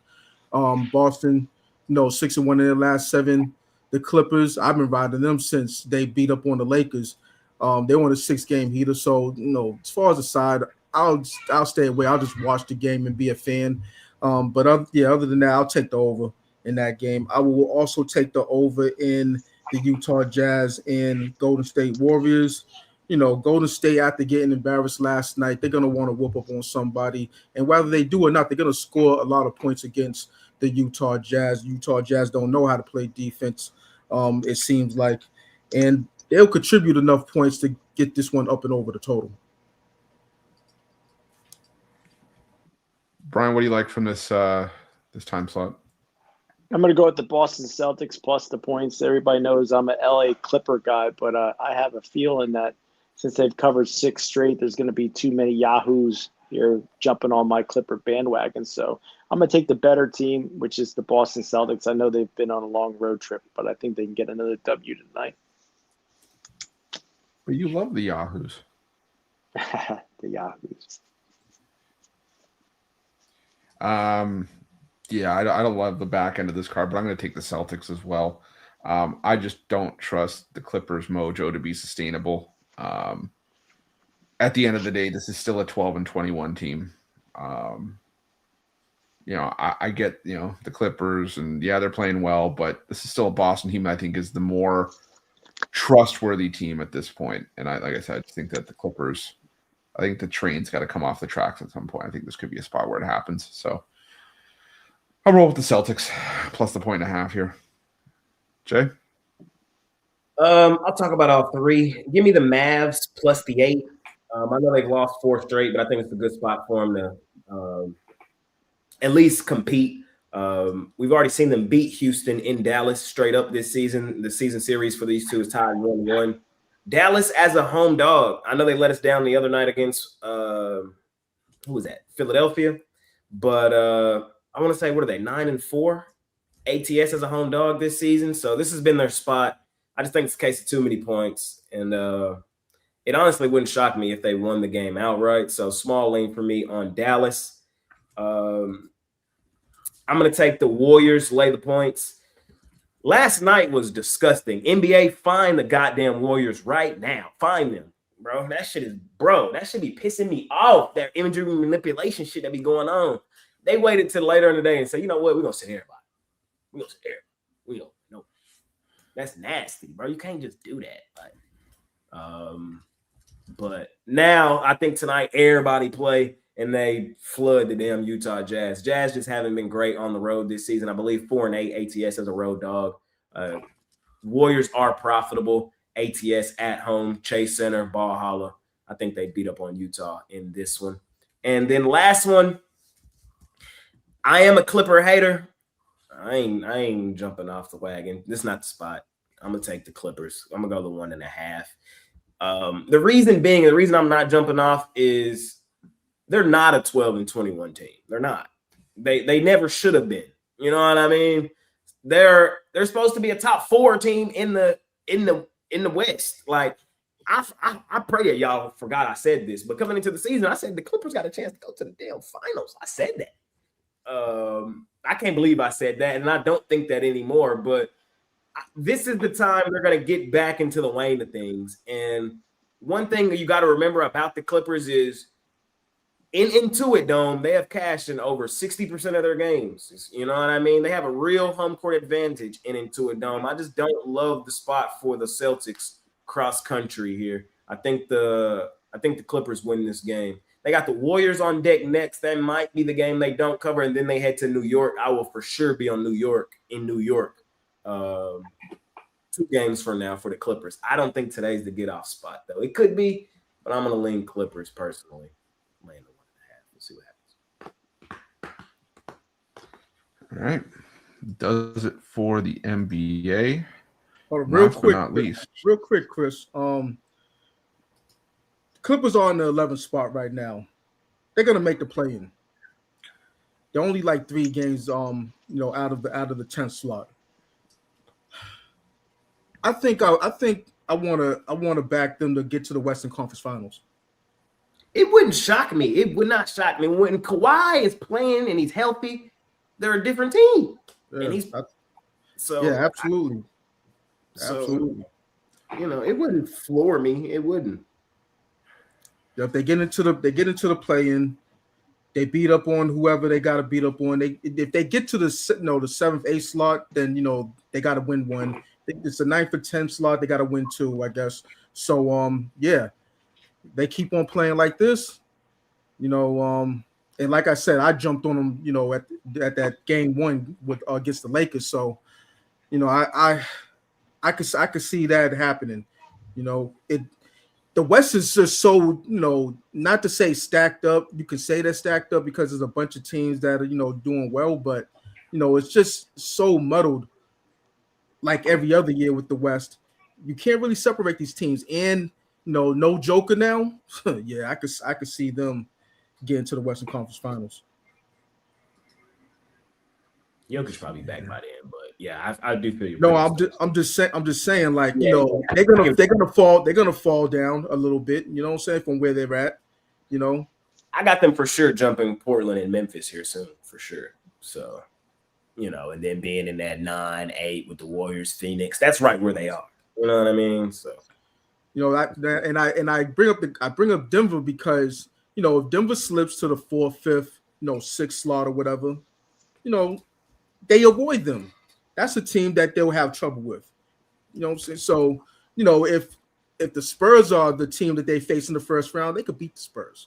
[SPEAKER 4] Boston, 6-1 in their last 7. The Clippers, I've been riding them since they beat up on the Lakers. They're on a 6-game heater. So as far as the side, I'll stay away. I'll just watch the game and be a fan. But other than that, I'll take the over in that game. I will also take the over in the Utah Jazz and Golden State Warriors. Golden State, after getting embarrassed last night, they're going to want to whoop up on somebody. And whether they do or not, they're going to score a lot of points against the Utah Jazz. Utah Jazz don't know how to play defense, it seems like. And they'll contribute enough points to get this one up and over the total.
[SPEAKER 1] Brian, what do you like from this time slot?
[SPEAKER 3] I'm going to go with the Boston Celtics plus the points. Everybody knows I'm an LA Clipper guy, but I have a feeling that since they've covered 6 straight, there's going to be too many yahoos here jumping on my Clipper bandwagon. So I'm going to take the better team, which is the Boston Celtics. I know they've been on a long road trip, but I think they can get another W tonight.
[SPEAKER 1] But you love the yahoos.
[SPEAKER 3] The yahoos.
[SPEAKER 1] Yeah, I don't love the back end of this card, but I'm going to take the Celtics as well. I just don't trust the Clippers' mojo to be sustainable. At the end of the day, this is still a 12-21 team. I get, the Clippers, and yeah, they're playing well, but this is still a Boston team I think is the more trustworthy team at this point. And like I said, I just think that the Clippers, I think the train's got to come off the tracks at some point. I think this could be a spot where it happens. So I'll roll with the Celtics plus the 1.5 here. Jay?
[SPEAKER 2] I'll talk about all 3. Give me the Mavs plus the 8. I know they've lost 4 straight, but I think it's a good spot for them to at least compete We've already seen them beat Houston in Dallas straight up this season. The season series for these two is tied 1-1. Dallas as a home dog. I know they let us down the other night against who was that? Philadelphia. But I want to say, what are they? 9-4 ATS as a home dog this season. So this has been their spot. I just think it's a case of too many points. And it honestly wouldn't shock me if they won the game outright. So small lean for me on Dallas. I'm going to take the Warriors, lay the points. Last night was disgusting. NBA, find the goddamn Warriors right now. Find them, bro. That shit be pissing me off. That imagery manipulation shit that be going on. They waited till later in the day and said, you know what? We're going to sit everybody. We're going to sit everybody. We don't know. That's nasty, bro. You can't just do that. But now I think tonight everybody play and they flood the damn Utah Jazz. Jazz just haven't been great on the road this season. I believe 4-8 ATS as a road dog. Warriors are profitable. ATS at home, Chase Center, Ball Holla. I think they beat up on Utah in this one. And then last one, I am a Clipper hater. I ain't jumping off the wagon. This is not the spot. I'm gonna take the Clippers. I'm gonna go the 1.5. The reason I'm not jumping off is they're not a 12-21 team. They're not. They never should have been. You know what I mean? They're supposed to be a top 4 team in the West. Like I pray that y'all forgot I said this, but coming into the season, I said the Clippers got a chance to go to the damn finals. I said that. I can't believe I said that, and I don't think that anymore. But this is the time they're going to get back into the lane of things. And one thing that you got to remember about the Clippers is in Intuit Dome, they have cashed in over 60% of their games. You know what I mean? They have a real home court advantage in Intuit Dome. I just don't love the spot for the Celtics cross country here. I think the Clippers win this game. They got the Warriors on deck next. That might be the game they don't cover, and then they head to New York. I will for sure be on New York 2 games from now for the Clippers. I don't think today's the get-off spot, though. It could be, but I'm going to lean Clippers personally. Land the 1.5. We'll see what happens.
[SPEAKER 1] All right. Does it for the NBA.
[SPEAKER 4] Real quick, Chris. Clippers are in the 11th spot right now. They're gonna make the play-in. They're only like 3 games, out of the 10th slot. I think I wanna back them to get to the Western Conference Finals.
[SPEAKER 2] It wouldn't shock me. It would not shock me when Kawhi is playing and he's healthy. They're a different team, and absolutely.
[SPEAKER 4] Absolutely.
[SPEAKER 2] It wouldn't floor me. It wouldn't.
[SPEAKER 4] If they get into the play-in, they beat up on whoever they got to beat up on. If they get to the 7th, 8th slot, then they got to win one. It's the 9th or 10th slot. They got to win 2, I guess. So they keep on playing like this, and like I said, I jumped on them, at that game 1 with against the Lakers. So, I could see that happening. The West is just so, not to say stacked up. You can say they're stacked up because there's a bunch of teams that are, doing well, but it's just so muddled. Like every other year with the West, you can't really separate these teams. And no Joker now. Yeah, I could see them getting to the Western Conference Finals.
[SPEAKER 2] Jokic's probably back by then, but yeah, I do feel you.
[SPEAKER 4] No, I'm just saying, like, they're gonna fall down a little bit. You know what I'm saying, from where they're at.
[SPEAKER 2] I got them for sure jumping Portland and Memphis here soon, for sure. So, and then being in that 9-8 with the Warriors, Phoenix, that's right where they are. You know what I mean? So,
[SPEAKER 4] I bring up Denver because if Denver slips to the 4th, 5th, 6th slot or whatever, they avoid them. That's a team that they'll have trouble with. You know what I'm saying? So, if the Spurs are the team that they face in the first round, they could beat the Spurs.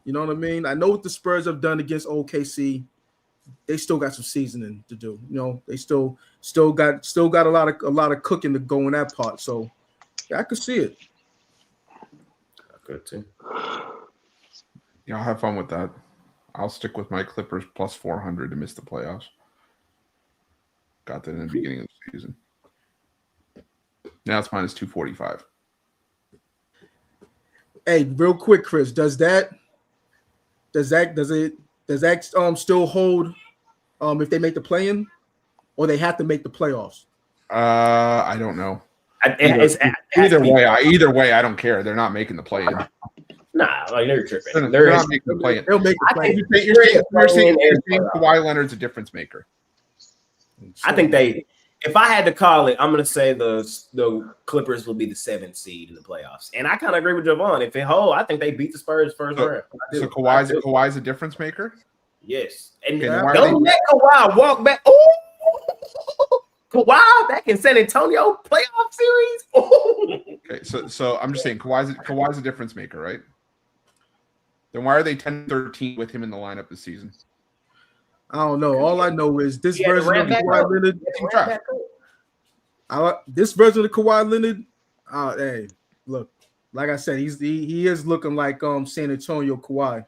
[SPEAKER 4] You know what I mean? I know what the Spurs have done against OKC. They still got some seasoning to do. They still got a lot of cooking to go in that part. So, yeah, I could see it.
[SPEAKER 2] Good too.
[SPEAKER 1] Yeah, I'll have fun with that. I'll stick with my Clippers plus 400 to miss the playoffs. Got that in the beginning of the season. Now it's minus 245.
[SPEAKER 4] Hey, real quick, Chris, does that still hold if they make the play-in, or they have to make the playoffs?
[SPEAKER 1] I don't know.
[SPEAKER 2] Either
[SPEAKER 1] Either way, I don't care. They're not making the play-in.
[SPEAKER 2] Nah, like they're tripping.
[SPEAKER 1] They're not making the play-in.
[SPEAKER 4] They'll make the play-in.
[SPEAKER 1] You're saying Kawhi Leonard's a difference maker.
[SPEAKER 2] I think if I had to call it, I'm going to say the Clippers will be the 7th seed in the playoffs. And I kind of agree with Javon. If it hold, I think they beat the Spurs first round.
[SPEAKER 1] So Kawhi's a difference maker?
[SPEAKER 2] Yes. And
[SPEAKER 1] Okay,
[SPEAKER 2] don't let Kawhi walk back. Ooh! Kawhi back in San Antonio playoff series. Ooh!
[SPEAKER 1] Okay, so I'm just saying Kawhi's a difference maker, right? Then why are they 10-13 with him in the lineup this season?
[SPEAKER 4] I don't know. All I know is this version of Kawhi Leonard. This version of Kawhi Leonard. Hey, look, like I said, he is looking like San Antonio Kawhi.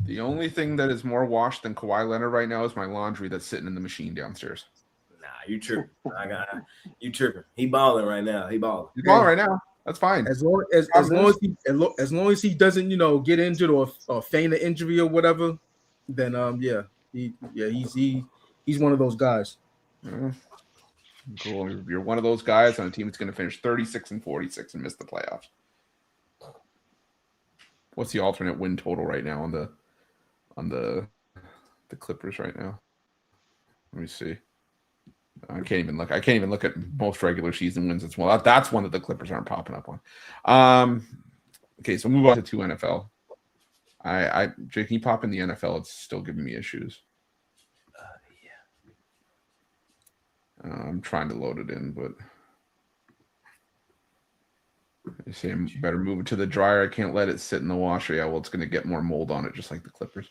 [SPEAKER 1] The only thing that is more washed than Kawhi Leonard right now is my laundry that's sitting in the machine downstairs.
[SPEAKER 2] Nah, you tripping. You tripping. He balling right now. He's balling
[SPEAKER 1] right now. That's fine.
[SPEAKER 4] As long as he doesn't, get injured or feign an injury or whatever, then he's one of those guys.
[SPEAKER 1] Cool. You're one of those guys on a team that's going to finish 36-46 and miss the playoffs. What's the alternate win total right now on the Clippers right now? Let me see. I can't even look at most regular season wins as well. That's one that the Clippers aren't popping up on. Okay, so move on to NFL. Jake, can you pop in the NFL? It's still giving me issues. I'm trying to load it in, but I say I better move it to the dryer. I can't let it sit in the washer. Yeah, well, it's going to get more mold on it, just like the Clippers.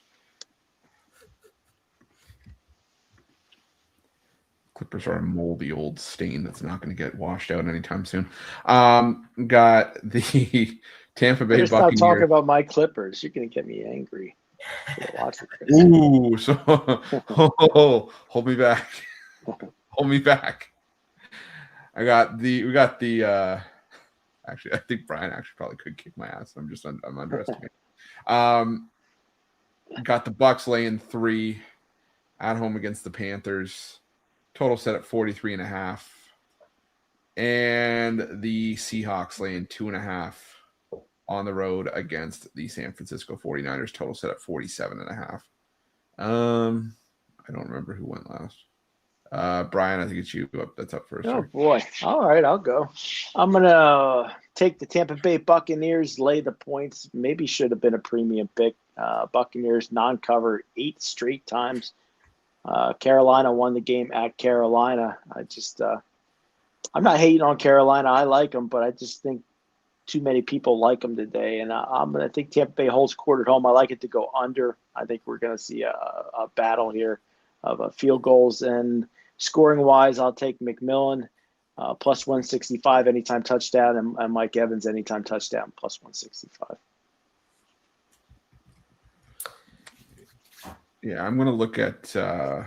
[SPEAKER 1] Clippers are a moldy old stain that's not going to get washed out anytime soon. Got the Tampa Bay Buccaneers.
[SPEAKER 3] Stop talking about my Clippers. You're going to get me angry.
[SPEAKER 1] Ooh, so hold me back. Hold me back. We got the actually, I think Brian actually probably could kick my ass. I'm underestimating. Got the Bucks laying 3 at home against the Panthers. Total set at 43.5. And the Seahawks laying 2.5 on the road against the San Francisco 49ers. Total set at 47.5. I don't remember who went last. Brian, I think it's you that's up first.
[SPEAKER 3] Oh, boy. All right, I'll go. I'm going to take the Tampa Bay Buccaneers, lay the points. Maybe should have been a premium pick. Buccaneers non-cover 8 straight times. Carolina won the game at Carolina. I'm not hating on Carolina. I like them, but I just think too many people like them today. And I'm going to think Tampa Bay holds court at home. I like it to go under. I think we're going to see a battle here of field goals. And scoring-wise, I'll take McMillan plus 165 anytime touchdown and Mike Evans anytime touchdown plus 165.
[SPEAKER 1] Yeah, I'm going to look at I'm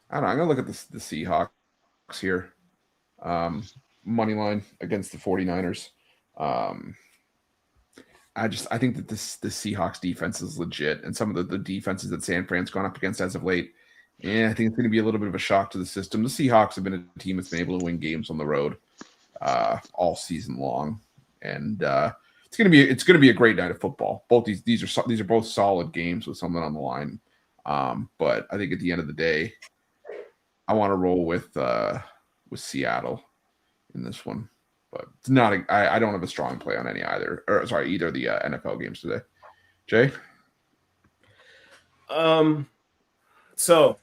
[SPEAKER 1] going to look at the Seahawks here. Money line against the 49ers. I think that the Seahawks defense is legit, and some of the defenses that San Fran's gone up against as of late, I think it's going to be a little bit of a shock to the system. The Seahawks have been a team that's been able to win games on the road all season long, and it's going to be a great night of football. Both these are both solid games with something on the line. But I think at the end of the day, I want to roll with Seattle in this one. But it's not. I don't have a strong play on either of the NFL games today. Jay.
[SPEAKER 2] So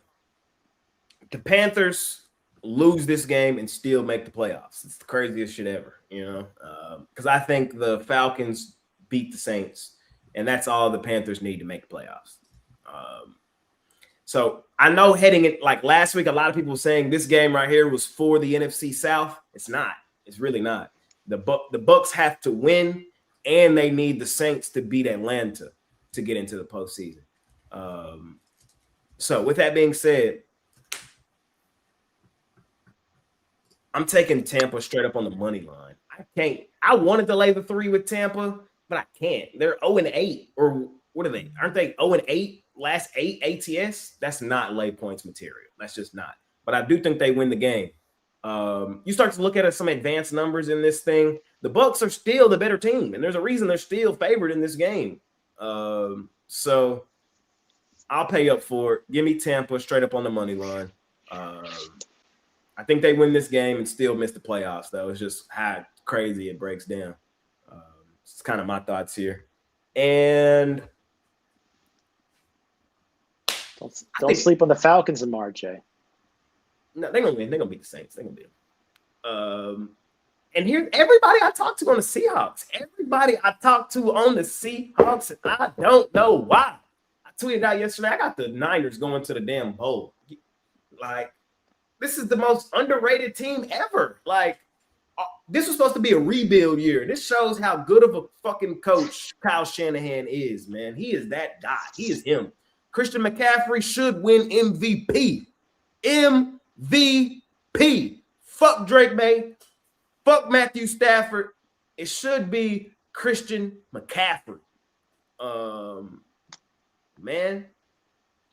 [SPEAKER 2] the Panthers lose this game and still make the playoffs. It's the craziest shit ever, because I think the Falcons beat the Saints, and that's all the Panthers need to make the playoffs. So I know heading it like last week, a lot of people were saying this game right here was for the NFC South. It's not. It's really not. The Bucs have to win, and they need the Saints to beat Atlanta to get into the postseason. So with that being said, I'm taking Tampa straight up on the money line. I can't. I wanted to lay the 3 with Tampa, but I can't. They're 0-8, or what are they? Aren't they 0-8? Last 8 ATS? That's not lay points material. That's just not. But I do think they win the game. You start to look at some advanced numbers in this thing. The Bucks are still the better team, and there's a reason they're still favored in this game. So I'll pay up for it. Give me Tampa straight up on the money line. I think they win this game and still miss the playoffs, though. It's just how crazy it breaks down. It's kind of my thoughts here. And
[SPEAKER 3] don't sleep on the Falcons in March, eh?
[SPEAKER 2] No, they're gonna win. They're gonna beat the Saints. They're gonna beat them. And here's everybody I talked to on the Seahawks. Everybody I talked to on the Seahawks, and I don't know why. I tweeted out yesterday, I got the Niners going to the damn bowl. Like, this is the most underrated team ever. Like, this was supposed to be a rebuild year. This shows how good of a fucking coach Kyle Shanahan is, man. He is that guy. He is him. Christian McCaffrey should win MVP. MVP. Fuck Drake May. Fuck Matthew Stafford. It should be Christian McCaffrey. Man.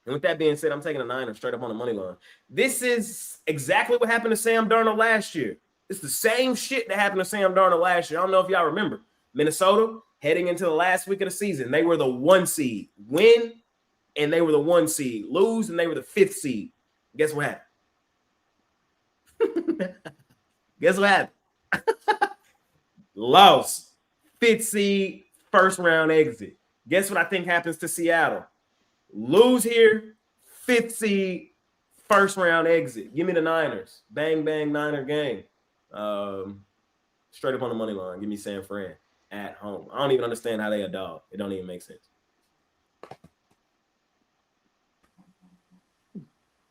[SPEAKER 2] And with that being said, I'm taking the Niners straight up on the money line. This is exactly what happened to Sam Darnold last year. It's the same shit that happened to Sam Darnold last year. I don't know if y'all remember. Minnesota, heading into the last week of the season, they were the 1 seed. Win, and they were the 1 seed. Lose, and they were the 5th seed. Guess what happened? Guess what happened? Lost. 5th seed, first round exit. Guess what I think happens to Seattle? Lose here, 5th seed, first round exit. Give me the Niners. Bang, bang, Niner gang. Straight up on the money line. Give me San Fran at home. I don't even understand how they a dog. It don't even make sense.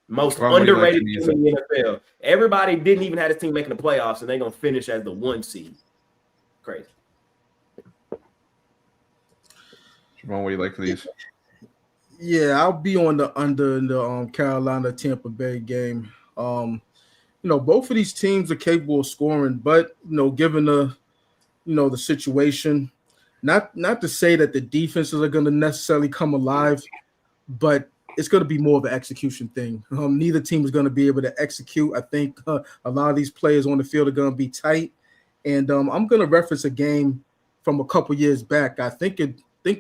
[SPEAKER 2] Most underrated team in the NFL. Everybody didn't even have this team making the playoffs, and they're going to finish as the 1 seed. Crazy.
[SPEAKER 1] Javon, what do you like for these?
[SPEAKER 4] Yeah, I'll be on the under in the Carolina Tampa Bay game. Both of these teams are capable of scoring, but given the the situation, not to say that the defenses are going to necessarily come alive, but it's going to be more of an execution thing. Neither team is going to be able to execute. I think a lot of these players on the field are going to be tight, and I'm going to reference a game from a couple years back. I think the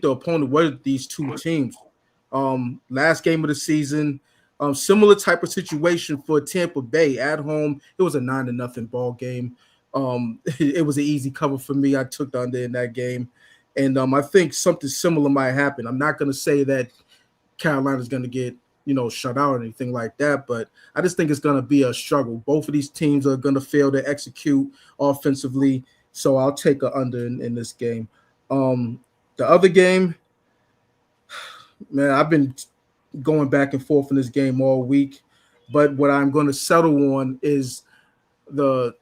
[SPEAKER 4] opponent were these two teams. Last game of the season, similar type of situation for Tampa Bay at home. It was a 9-0 ball game. It was an easy cover for me. I took the under in that game, and I think something similar might happen. I'm not going to say that Carolina's going to get shut out or anything like that, but I just think it's going to be a struggle. Both of these teams are going to fail to execute offensively, so I'll take an under in this game. The other game, man, I've been going back and forth in this game all week, but what I'm going to settle on is the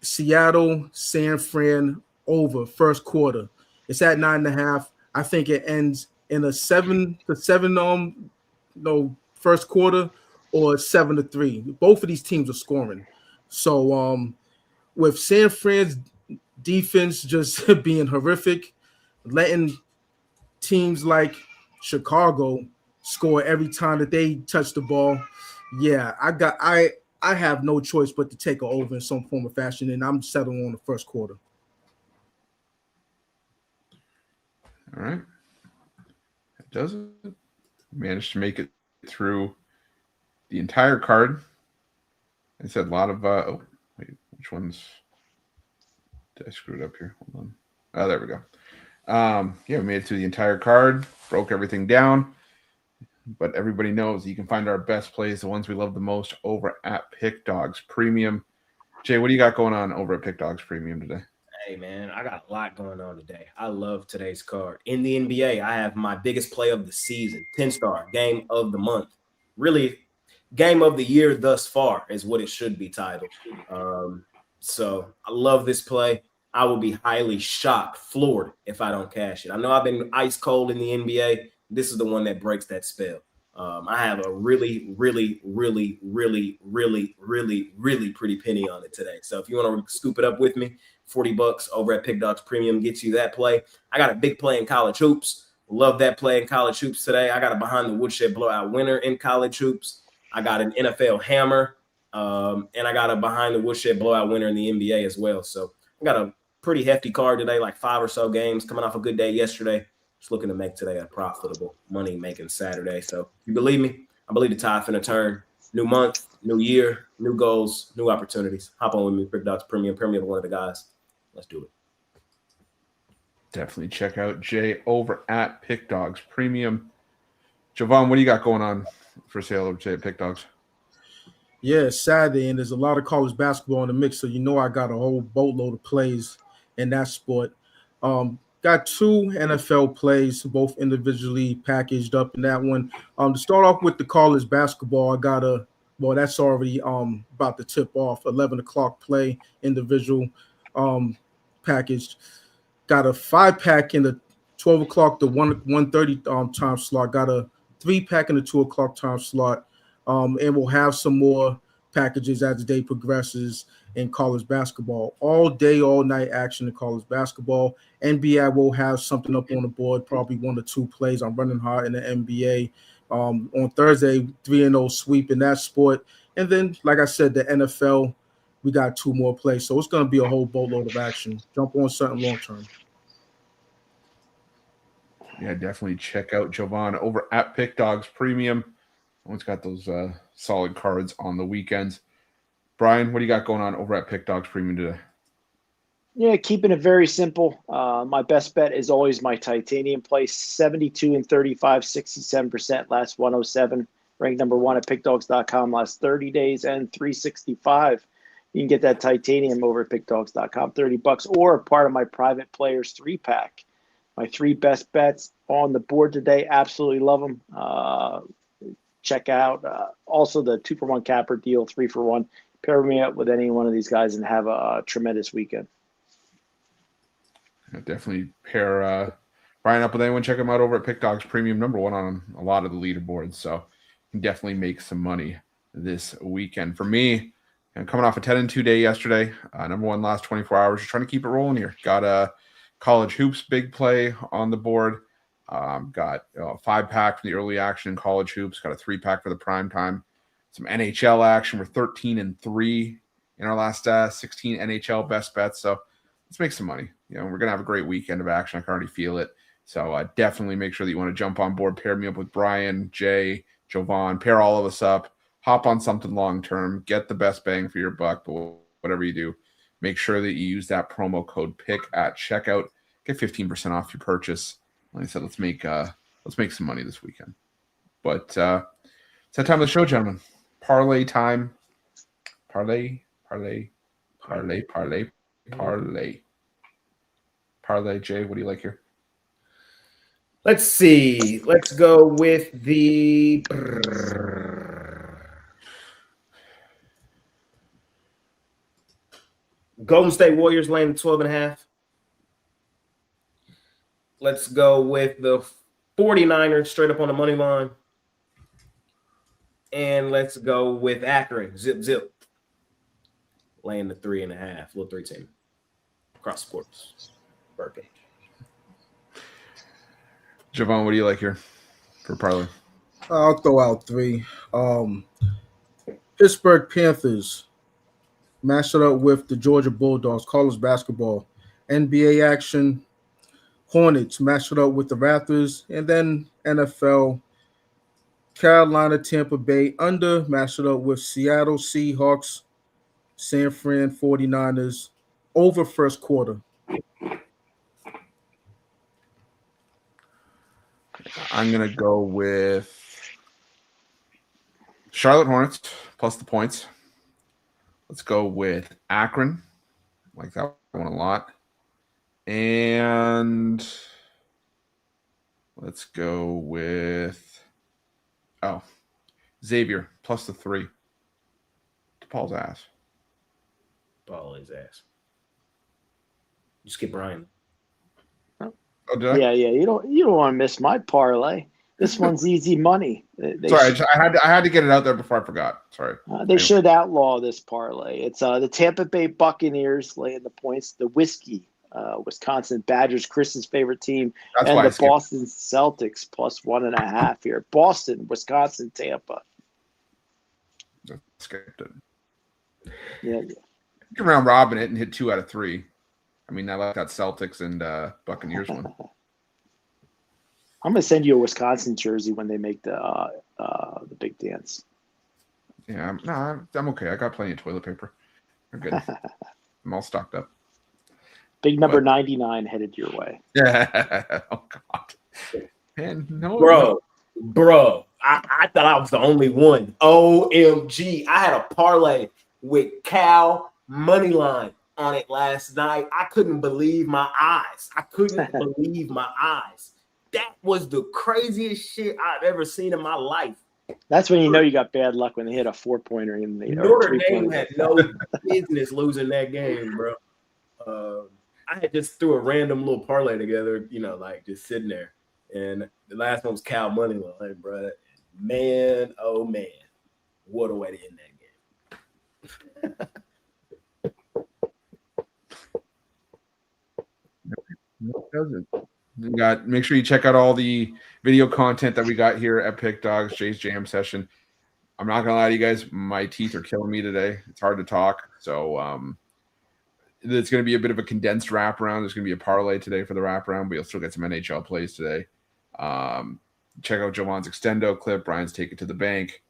[SPEAKER 4] Seattle San Fran over first quarter. It's at 9.5. I think it ends in a 7-7 first quarter or 7-3. Both of these teams are scoring. So with San Fran's defense just being horrific, letting teams like Chicago score every time that they touch the ball, yeah, I have no choice but to take an over in some form of fashion, and I'm settling on the first quarter.
[SPEAKER 1] All right. It doesn't manage to make it through the entire card. I said a lot of which ones did I screw it up here? Hold on. Oh, there we go. We made it through the entire card, broke everything down. But everybody knows you can find our best plays, the ones we love the most, over at PickDawgz Premium. Jay, what do you got going on over at PickDawgz Premium today?
[SPEAKER 2] Hey, man, I got a lot going on today. I love today's card. In the NBA, I have my biggest play of the season, 10-star, game of the month. Really, game of the year thus far is what it should be titled. So I love this play. I will be highly shocked, floored, if I don't cash it. I know I've been ice cold in the NBA. This is the one that breaks that spell. I have a really, really, really, really, really, really, really pretty penny on it today. So if you want to scoop it up with me, $40 over at PickDawgz Premium gets you that play. I got a big play in college hoops. Love that play in college hoops today. I got a behind the woodshed blowout winner in college hoops. I got an NFL hammer, and I got a behind the woodshed blowout winner in the NBA as well. So I got a pretty hefty card today, like 5 or so games coming off a good day yesterday. Just looking to make today a profitable money-making Saturday. So if you believe me, I believe the tide finna turn. New month, new year, new goals, new opportunities. Hop on with me, PickDawgz Premium. Premium, one of the guys. Let's do it.
[SPEAKER 1] Definitely check out Jay over at PickDawgz Premium. Jovan, what do you got going on for sale over Jay at PickDawgz?
[SPEAKER 4] Yeah, it's Saturday, and there's a lot of college basketball in the mix, so you know I got a whole boatload of plays in that sport. Got 2 NFL plays, both individually packaged up in that one. To start off with the college basketball, I got that's already about to tip off, 11 o'clock play, individual packaged. Got a 5-pack in the 12 o'clock to 1:30 time slot. Got a 3-pack in the 2 o'clock time slot. And we'll have some more packages as the day progresses in college basketball. All day, all night action in college basketball. NBA will have something up on the board, probably 1 or 2 plays. I'm running hard in the NBA. On Thursday, 3-0 sweep in that sport. And then, like I said, the NFL, we got 2 more plays. So it's going to be a whole boatload of action. Jump on something long term.
[SPEAKER 1] Yeah, definitely check out Jovan over at PickDawgz Premium. Always got those solid cards on the weekends. Brian, what do you got going on over at PickDawgz Premium today?
[SPEAKER 3] Yeah, keeping it very simple. My best bet is always my titanium play, 72 and 35, 67%, last 107. Ranked number 1 at PickDawgz.com last 30 days and 365. You can get that titanium over at PickDawgz.com, $30, or part of my private players 3-pack. My 3 best bets on the board today. Absolutely love them. Check out also the 2-for-1 capper deal, 3-for-1. Pair me up with any one of these guys and have a tremendous weekend.
[SPEAKER 1] Definitely pair Brian up with anyone. Check him out over at PickDawgz Premium, number 1 on a lot of the leaderboards. So you can definitely make some money this weekend. For me, and coming off a 10-2 day yesterday, number 1 last 24 hours, just trying to keep it rolling here. Got a college hoops big play on the board. Got a 5-pack for the early action in college hoops. Got a 3-pack for the prime time. Some NHL action. We're 13-3 in our last 16 NHL best bets. So let's make some money. We're gonna have a great weekend of action. I can already feel it. So definitely make sure that you want to jump on board. Pair me up with Brian, Jay, Jovan. Pair all of us up. Hop on something long term. Get the best bang for your buck. But whatever you do, make sure that you use that promo code PICK at checkout. Get 15% off your purchase. Like I said, let's make some money this weekend. But it's that time of the show, gentlemen. Parlay time. Parlay. Jay, what do you like here?
[SPEAKER 2] Let's see. Let's go with the Golden State Warriors laying 12.5. Let's go with the 49ers straight up on the money line. And let's go with Akron. Zip. Laying the 3.5. Little 3 team. Cross sports. Birthday.
[SPEAKER 1] Jovan, what do you like here for parlay?
[SPEAKER 4] I'll throw out 3. Pittsburgh Panthers matched it up with the Georgia Bulldogs, college basketball. NBA action, Hornets matched it up with the Raptors. And then NFL, Carolina, Tampa Bay under matched it up with Seattle Seahawks, San Fran 49ers over first quarter.
[SPEAKER 1] I'm going to go with Charlotte Hornets plus the points. Let's go with Akron. Like that one a lot. And let's go with Xavier plus the 3 to Paul's ass.
[SPEAKER 2] Paul his ass. You skip Brian.
[SPEAKER 1] Oh, did I?
[SPEAKER 3] Yeah. You don't want to miss my parlay. This one's easy money.
[SPEAKER 1] Sorry, I had to get it out there before I forgot. Sorry.
[SPEAKER 3] They should outlaw this parlay. It's the Tampa Bay Buccaneers laying the points. The Whiskey, Wisconsin Badgers, Chris's favorite team,
[SPEAKER 1] That's
[SPEAKER 3] and
[SPEAKER 1] why I
[SPEAKER 3] the
[SPEAKER 1] skipped.
[SPEAKER 3] Boston Celtics plus 1.5 here. Boston, Wisconsin, Tampa.
[SPEAKER 1] Skipped it.
[SPEAKER 3] Yeah.
[SPEAKER 1] You can round robin it and hit 2 out of 3. I mean, I like that Celtics and Buccaneers one.
[SPEAKER 3] I'm gonna send you a Wisconsin jersey when they make the big dance.
[SPEAKER 1] Yeah, I'm okay. I got plenty of toilet paper. We're good. I'm all stocked up.
[SPEAKER 3] Big number 99 headed your way.
[SPEAKER 1] Yeah. Oh God. Man, no.
[SPEAKER 2] Bro. I thought I was the only one. OMG. I had a parlay with Cal money line on it last night. I couldn't believe my eyes. That was the craziest shit I've ever seen in my life.
[SPEAKER 3] That's when you know you got bad luck when they hit a 4-pointer in the
[SPEAKER 2] Notre Dame had no business losing that game, bro. I had just threw a random little parlay together, like just sitting there. And the last one was Cal money line, bro. Man, oh man, what a way to end that game.
[SPEAKER 1] Make sure you check out all the video content that we got here at PickDawgz, Jay's Jam session. I'm not gonna lie to you guys, my teeth are killing me today. It's hard to talk, so it's gonna be a bit of a condensed wraparound. There's gonna be a parlay today for the wraparound, but you'll still get some NHL plays today. Check out Joan's extendo clip. Brian's Take It to the Bank.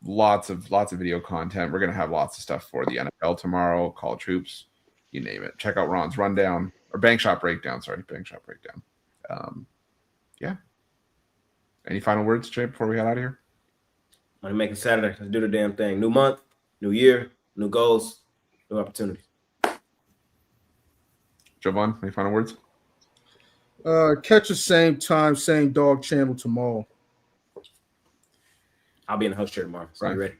[SPEAKER 1] Lots of video content. We're gonna have lots of stuff for the NFL tomorrow, college hoops, you name it. Check out Ron's rundown or bank shot breakdown. Yeah. Any final words, Jay, before we head out of here?
[SPEAKER 2] Money making Saturday. Let's do the damn thing. New month, new year, new goals, new opportunities.
[SPEAKER 1] Jovan, any final words?
[SPEAKER 4] Catch the same time, same dog channel tomorrow.
[SPEAKER 2] I'll be in the host chair tomorrow. So you ready?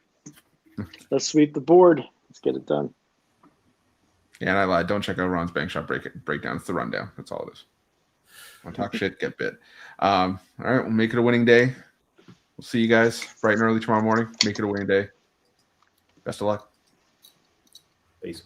[SPEAKER 3] Let's sweep the board. Let's get it done.
[SPEAKER 1] Yeah, and I lied. Don't check out Ron's bank shot breakdown. It's the rundown. That's all it is. Want to talk shit? Get bit. All right, we'll make it a winning day. We'll see you guys bright and early tomorrow morning. Make it a winning day. Best of luck.
[SPEAKER 2] Peace.